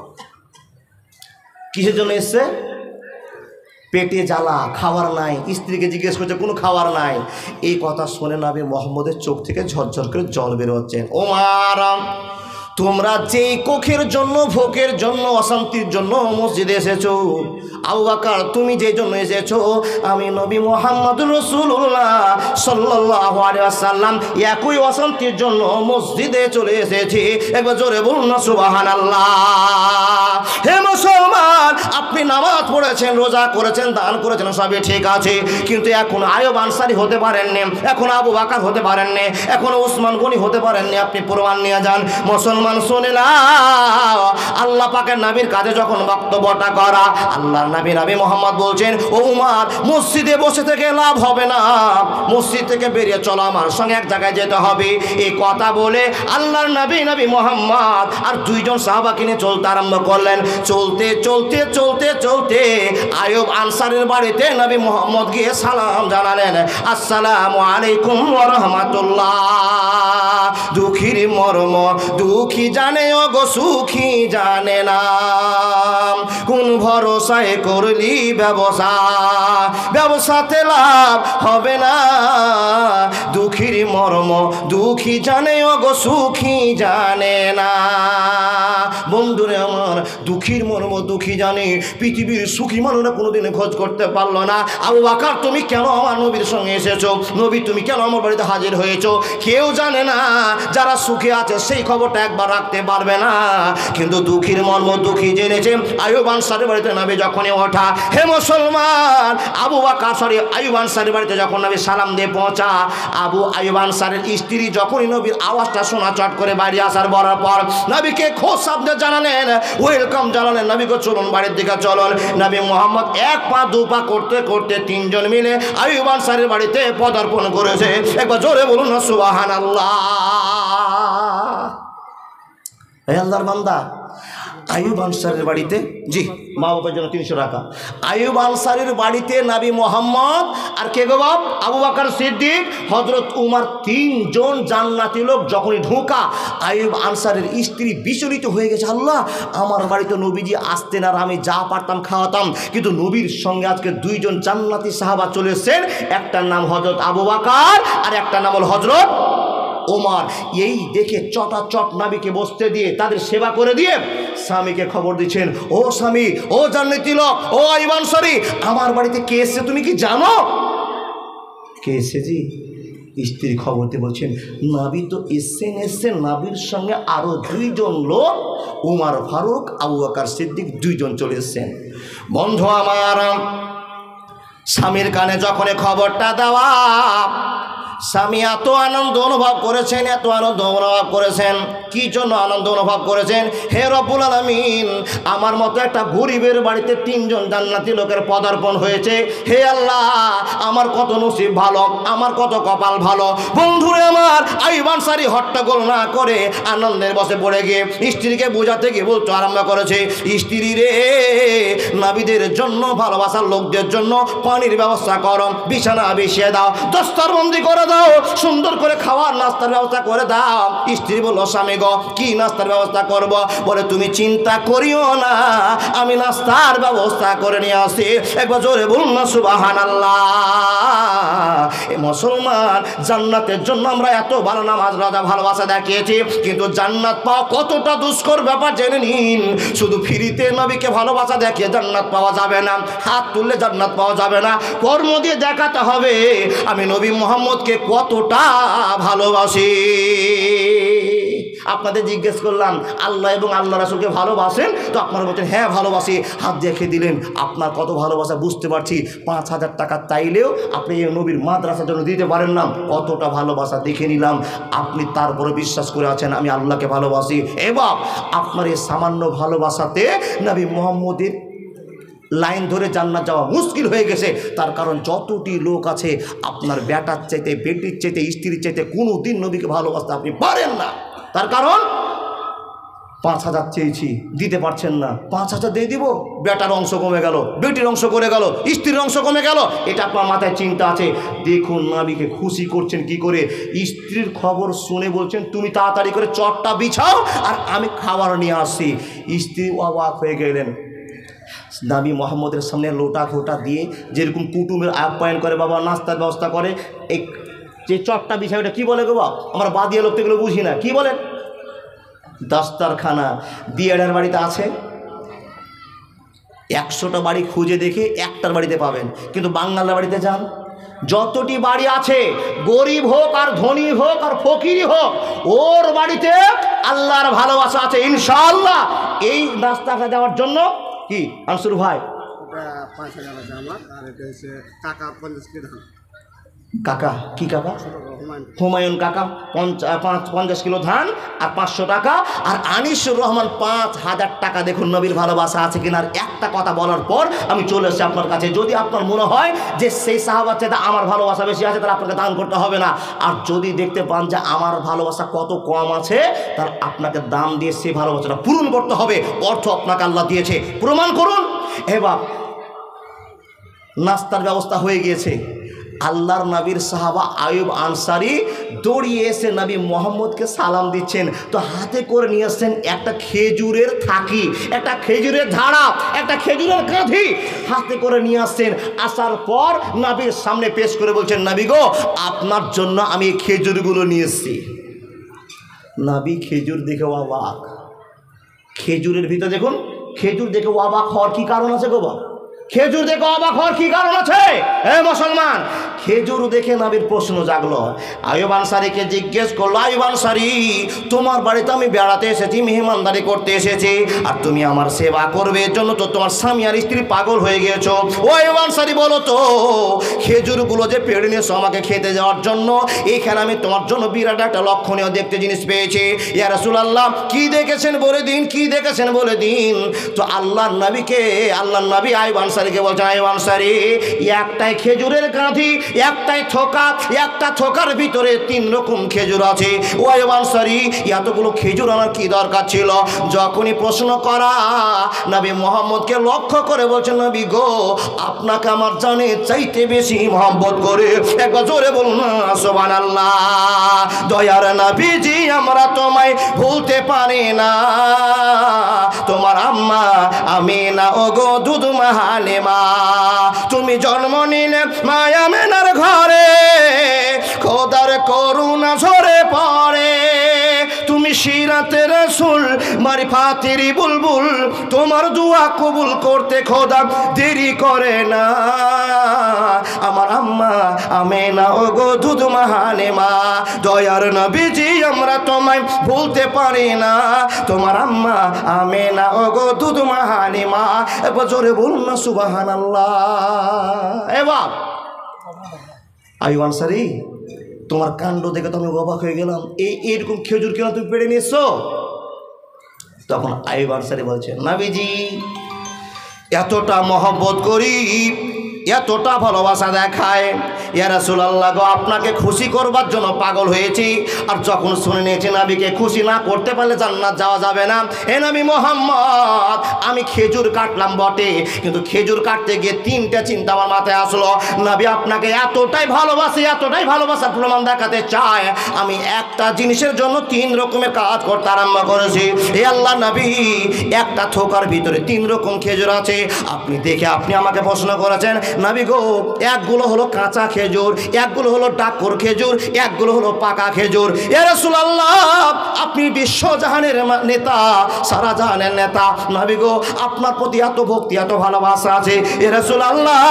কিসের জন্য এসছে? পেটে জ্বালা, খাবার নাই, স্ত্রীকে জিজ্ঞেস করছে কোনো খাবার নাই। এই কথা শুনে নবী মুহাম্মদের চোখ থেকে ঝরঝর করে জল বের হচ্ছে। ওমর তোমরা যেই কোখের জন্য, ভোকের জন্য, অশান্তির জন্য মসজিদে এসেছো, আবু বকর তুমি যেই জন্য এসেছো, আমি নবী মুহাম্মদুর রাসূলুল্লাহ সাল্লাল্লাহু আলাইহি ওয়াসাল্লাম একই অশান্তির জন্য মসজিদে চলে এসেছি। একবার জোরে বলুন না সুবহানাল্লাহ। হে মুসলমান, আপনি নামাজ পড়েছেন, রোজা করেছেন, দান করেছেন, সবই ঠিক আছে, কিন্তু এখন আইয়ুব আনসারী হতে পারেননি, এখন আবু বকর হতে পারেননি, এখন ওসমান গনি হতে পারেননি। আপনি প্রমাণ নিয়ে যান। মুসলমান শুনে নাও, আল্লাহ পাকের নবীর কাছে যখন বক্তব্যটা করা, আল্লাহর নবী মুহাম্মদ বলছেন, ও উমর মসজিদে বসে থেকে লাভ হবে না, মসজিদ থেকে বেরিয়ে চলো, আমার সঙ্গে এক জায়গায় যেতে হবে। এই কথা বলে আল্লাহর নবী মুহাম্মদ আর দুইজন সাহাবাকে নিয়ে চলতে আরম্ভ করলেন। চলতে চলতে চলতে চলতে আইয়ুব আনসারীর বাড়িতে নবী মুহাম্মদ গিয়ে সালাম জানালেন, আসসালামু আলাইকুম ওয়া রাহমাতুল্লাহ। দুঃখীর মর্ম দুঃখী জানে ও গো সুখী জানে না, কোন ভরসায় করলি ব্যবসা, ব্যবসাতে লাভ হবে না। দুঃখীর মর্ম দুঃখী জানে ও গো সুখী জানে না। বন্ধুরে আমার, দুঃখীর মর্ম দুঃখী জানে, পৃথিবীর সুখী মানুষরা কোনোদিনে খোঁজ করতে পারলো না। আবু বকর তুমি কেন আমার নবীর সঙ্গে এসেছো, নবী তুমি কেন আমার বাড়িতে হাজির হয়েছো, কেউ জানে না। যারা সুখে আছে সেই খবরটা একবার রাখতে পারবে না, কিন্তু দুঃখীর মর্ম দুঃখী জেনেছে। আইয়ুব আনসারীর বাড়িতে নবী যখনই ওঠা, হে মুসলমান, আইয়ুব আনসারীর বাড়িতে যখন নবী সালাম দিয়ে পৌঁছা, আইয়ুব আনসারীর স্ত্রী যখনই নবীর আওয়াজটা শোনা, চট করে বাড়ি আসার বলার পর নবীকে খোঁজ শব্দে জানালেন, ওয়েলকাম জানালেন, নবীকে চলুন বাড়ির দিকে চলুন। নবী মুহাম্মদ এক পা দু পা করতে করতে তিনজন মিলে আইয়ুব আনসারীর বাড়িতে পদার্পণ করেছে। একবার জোরে বলুন না সুবহানাল্লাহ। হে আল্লাহর বান্দা, আইয়ুব আনসারীর বাড়িতে, জি মা বাবার জন্য 300 টাকা। আইয়ুব আনসারীর বাড়িতে নবী মুহাম্মদ আর কে গো বাপ, আবু বকর সিদ্দিক, হযরত উমর, 3 জন জান্নাতি লোক যখনই ঢোকা, আইয়ুব আনসারীর স্ত্রী বিচলিত হয়ে গেছে। আল্লাহ, আমার বাড়িতে নবীজি আসতেন আর আমি যা পারতাম খাওয়াতাম, কিন্তু নবীর সঙ্গে আজকে 2 জন জান্নাতি সাহাবা চলে এসেছেন, একটার নাম হযরত আবু বকর আর একটার নাম হল হযরত ওমর। এই দেখে চটাচট নবীকে বসতে দিয়ে তাদের সেবা করে দিয়ে স্বামীকে খবর দিচ্ছেন, ও স্বামী, ও জান্নাতি লোক, ও আইয়ুব আনসারী, আমার বাড়িতে কে এসেছে তুমি কি জানো? কে এসেছি? স্ত্রী খবর দিয়ে বলছেন, নবী তো এসছেন, নবীর সঙ্গে আরো 2 জন লোক, উমর ফারুক, আবু বকর সিদ্দিক, 2 জন চলে এসেছেন। বন্ধু আমার, স্বামীর কানে যখন খবরটা দেওয়া, স্বামী এত আনন্দ অনুভব করেছেন, এত আনন্দ অনুভব করেছেন। কি জন্য আনন্দ অনুভব করেছেন? হে রব্বুল আলামিন, আমার মতো একটা গরিবের বাড়িতে 3 জন জান্নাতি লোকের পদার্পণ হয়েছে। হে আল্লাহ, আমার কত নসিব ভালো, আমার কত কপাল ভালো। বন্ধুরে আমার, আইয়ুব আনসারী হট্টগোল না করে আনন্দের বসে পড়ে গিয়ে স্ত্রীকে বোঝাতে গিয়ে বলতে আরম্ভ করেছে, স্ত্রী রে, নবীদের জন্য, ভালোবাসার লোকদের জন্য পানির ব্যবস্থা করো, বিছানা বিছিয়ে দাও, দস্তরবন্দি করে দাও, সুন্দর করে খাওয়ার নাস্তার ব্যবস্থা করে দাও। স্ত্রী বলল, স্বামী গো, কি নাস্তার ব্যবস্থা করব? বলে, তুমি চিন্তা করিও না, আমি নাস্তার ব্যবস্থা করে নিয়ে আসি। একবার জোরে বলুন না সুবহানাল্লাহ। এ মুসলমান, জান্নাতের জন্য আমরা এত ভালো নামাজ রোজা ভালোবাসা দেখিয়েছি, কিন্তু জান্নাত পাওয়া কতটা দুষ্কর ব্যাপার জেনে নিন। শুধু ফ্রিতে নবীকে ভালোবাসা দেখিয়ে জান্নাত পাওয়া যাবে না, হাত তুললে জান্নাত পাওয়া যাবে না, কর্ম দিয়ে দেখাতে হবে আমি নবী মুহাম্মদকে কতটা ভালোবাসি। আপনাদের জিজ্ঞেস করলাম আল্লাহ এবং আল্লাহ রাসূলকে ভালোবাসেন? তো আপনারা বলছেন হ্যাঁ ভালোবাসি, হাত দেখে দিলেন। আপনার কত ভালোবাসা বুঝতে পারছি। 5,000 টাকা চাইলেও আপনি এই নবীর মাদ্রাসার জন্য দিতে পারেন না। কতটা ভালোবাসা দেখে নিলাম। আপনি তারপরে বিশ্বাস করে আছেন আমি আল্লাহকে ভালোবাসি। এবার আপনার এই সামান্য ভালোবাসাতে নবী মুহাম্মদের লাইন ধরে জান্নাত যাওয়া মুশকিল হয়ে গেছে। তার কারণ যতটি লোক আছে আপনার বেটার চাইতে, বেটির চাইতে, স্ত্রীর চাইতে কোনো দিন নবীকে ভালোবাসতে আপনি পারেন না। তার কারণ 5,000 চেয়েছি, দিতে পারছেন না। 5,000 দিয়ে দিব, বেটার অংশ কমে গেল, বেটির অংশ করে গেল, স্ত্রীর অংশ কমে গেল। এটা আপনার মাথায় চিন্তা আছে। দেখুন নবীকে খুশি করছেন কি করে। স্ত্রীর খবর শুনে বলছেন তুমি তাড়াতাড়ি করে চটটা বিছাও আর আমি খাবার নিয়ে আসি। স্ত্রী অবাক হয়ে গেলেন। নবী মুহাম্মদের সামনে লোটা ঘোটা দিয়ে যেরকম কুটুমের আপ্যায়ন করে, বাবা নাস্তার ব্যবস্থা করে, এই যে চটটা বিছায় ওটা কী বলে গো বাবা? আমরা বাদিয়া লোক এগুলো বুঝি না, কী বলেন? দস্তারখানা। বিয়ের বাড়িতে আছে 100টা বাড়ি খুঁজে দেখে একটার বাড়িতে পাবেন, কিন্তু বাঙালির বাড়িতে যান, যতটি বাড়ি আছে গরিব হোক আর ধনী হোক আর ফকিরি হোক, ওর বাড়িতে আল্লাহর ভালোবাসা আছে ইনশাআল্লাহ। এই নাস্তাটা দেওয়ার জন্য কি আনসুর ভাই 5,000 আছে আমার, আর এটা হচ্ছে কাকা 50 কিলো ধান। কাকা কি কাকা? হুমায়ুন কাকা 50 কিলো ধান আর 500 টাকা। আর আনিসুর রহমান 5,000 টাকা। দেখুন নবীর ভালোবাসা আছে কিনা। আর একটা কথা বলার পর আমি চলে এসেছি আপনার কাছে। যদি আপনার মনে হয় যে সেই সাহাবার চাইতে আমার ভালোবাসা বেশি আছে, তাহলে আপনাকে দান করতে হবে না। আর যদি দেখতে পান যে আমার ভালোবাসা কত কম আছে, তাহলে আপনাকে দাম দিয়ে সেই ভালোবাসাটা পূরণ করতে হবে। অর্থ আপনাকে আল্লাহ দিয়েছে, প্রমাণ করুন। এবার নাস্তার ব্যবস্থা হয়ে গিয়েছে। আল্লাহর নবীর সাহাবা আয়ুব আনসারি দৌড়িয়ে এসে নবী মুহাম্মদকে সালাম দিচ্ছেন। তো হাতে করে নিয়ে আসছেন একটা খেজুরের থাকি, একটা খেজুরের ধারা, একটা খেজুরের কাঁধি হাতে করে নিয়ে আসছেন। আসার পর নবীর সামনে পেশ করে বলছেন নবী গো, আপনার জন্য আমি এই খেজুরগুলো নিয়ে এসেছি। নবী খেজুর দেখে অবাক। খেজুরের ভিতরে দেখুন, খেজুর দেখে অবাক হওয়ার কি কারণ আছে গো বাবা? খেজুর দেখে অবাক হওয়ার কি কারণ আছে? হে মুসলমান, খেজুর দেখে নবীর প্রশ্ন জাগলো। আয়ুব আনসারীকে জিজ্ঞেস করলো, আয়ুব আনসারী তোমার বাড়িতে আমি বেড়াতে এসেছি, মেহমানদারি করতে এসেছি, আর তুমি আমার সেবা করবে এর জন্য তো তোমার স্বামী আর স্ত্রী পাগল হয়ে গিয়েছো। ও আয়ুব আনসারী বলো তো, খেজুরগুলো যে পেড়ে নিয়েছো আমাকে খেতে যাওয়ার জন্য, এইখানে আমি তোমার জন্য বিরাট একটা লক্ষণীয় দেখতে জিনিস পেয়েছি। ইয়া রাসূলুল্লাহ কি দেখেছেন বলে দিন, কি দেখেছেন বলে দিন। তো আল্লাহর নবী আয়ুব আনসারীকে বলছেন, আয়ুব আনসারী একটাই খেজুরের কাঁধি, একটাই থোকা, একটা থোকার ভিতরে 3 রকম খেজুর আছে। ও আয়ুব আনসারী এতগুলো খেজুর আনার কি দরকার ছিল? যখনই প্রশ্ন করা নবী মুহাম্মদকে লক্ষ্য করে বলছেন, নবী গো আপনাকে আমার জানে চাইতে বেশি মহব্বত করে। একবার জোরে বলুন না সুবহানাল্লাহ। দয়ার নবীজি আমরা তোমায় ভুলতে পারি না, তোমার আম্মা আমিনা ও গো দুধ মাহালিমা, তুমি জন্ম নিলে মায়া মেনার ঘরে, খোদার করুণা ঝরে পড়ে, তুমি সিরাতে রাসূল মারিফাতের বুলবুল, তোমার দোয়া কবুল করতে খোদা দেরি করে না। আমার আম্মা আমিনা ও গো দুধ মাহালিমা, দয়ার নবীজি আমরা তোমায় ভুলতে পারি না, তোমার আম্মা আমিনা ও গো দুধ মাহালিমা। এবার জোরে বলুন না সুবহানাল্লাহ। এবার আয়ুব আনসারী তোমার কাণ্ড দেখে তো আমি অবাক হয়ে গেলাম, এইরকম খেজুর কেন তুমি পেড়ে নিয়েছো? তখন আয়ুব আনসারী বলছেন, নবীজি এতটা মহব্বত করি, এতটা ভালোবাসা দেখায়, ইয়া রাসূলুল্লাহ গো আপনাকে খুশি করবার জন্য পাগল হয়েছি। আর যখন শুনে নিয়েছি নবীকে খুশি না করতে পারলে জান্নাত যাওয়া যাবে না। হে নবী মুহাম্মদ আমি খেজুর কাটলাম বটে, কিন্তু খেজুর কাটতে গিয়ে 3টা চিন্তা আমার মাথায় আসলো। নবী আপনাকে এতটাই ভালোবাসে, এতটাই ভালোবাসার প্রমাণ দেখাতে চায়, আমি একটা জিনিসের জন্য 3 রকমের কাজ করতে আরম্ভ করেছি। হে আল্লাহ নবী একটা থোকার ভিতরে 3 রকম খেজুর আছে, আপনি দেখে আপনি আমাকে প্রশ্ন করেছেন নবী গো, একগুলো হলো কাঁচা খেজুর, একগুলো হলো ডাকর খেজুর, একগুলো হলো পাকা খেজুর। ইয়া রাসূলুল্লাহ আপনি বিশ্বজাহানের নেতা, সারা জাহানের নেতা, নবী গো আপনার প্রতি এত ভক্তি এত ভালোবাসা আছে। ইয়া রাসূলুল্লাহ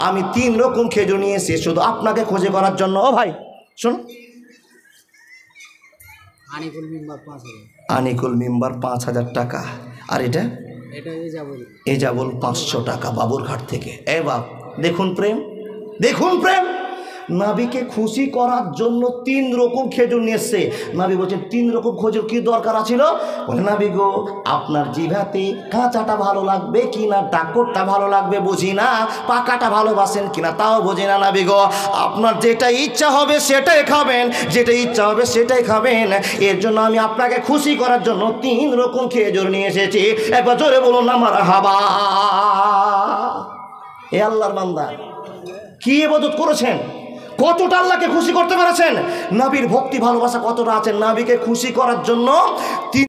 আমি 3 রকম খেজুর নিয়ে এসেছি শুধু আপনাকে খুঁজে করার জন্য। ও ভাই শোন, আনিকুল মেম্বার 5,000। আনিকুল মেম্বার 5,000 টাকা। আর এটা এটা এ যাবল 500 টাকা বাবুরঘাট থেকে। এ বাপ, দেখুন প্রেম, দেখুন প্রেম। নাবিকে খুশি করার জন্য 3 রকম খেজুর নিয়ে এসছে। নাবি বলছেন 3 রকম খেজুর কি দরকার ছিল? বলে নাবি গো, আপনার জিভাতে কাঁচাটা ভালো লাগবে কিনা ডাকরটা ভালো লাগবে বুঝি না, পাকাটা ভালোবাসেন কিনা তাও বুঝি না নাবি গো। আপনার যেটা ইচ্ছা হবে সেটাই খাবেন, যেটা ইচ্ছা হবে সেটাই খাবেন। এর জন্য আমি আপনাকে খুশি করার জন্য 3 রকম খেজুর নিয়ে এসেছি। একবার জোরে বলুন না মারহাবা। এ আল্লাহর বান্দা, কি ইবাদত করেছেন, কতটা আল্লাহকে খুশি করতে পেরেছেন, নবীর ভক্তি ভালোবাসা কতটা আছে। নবীকে খুশি করার জন্য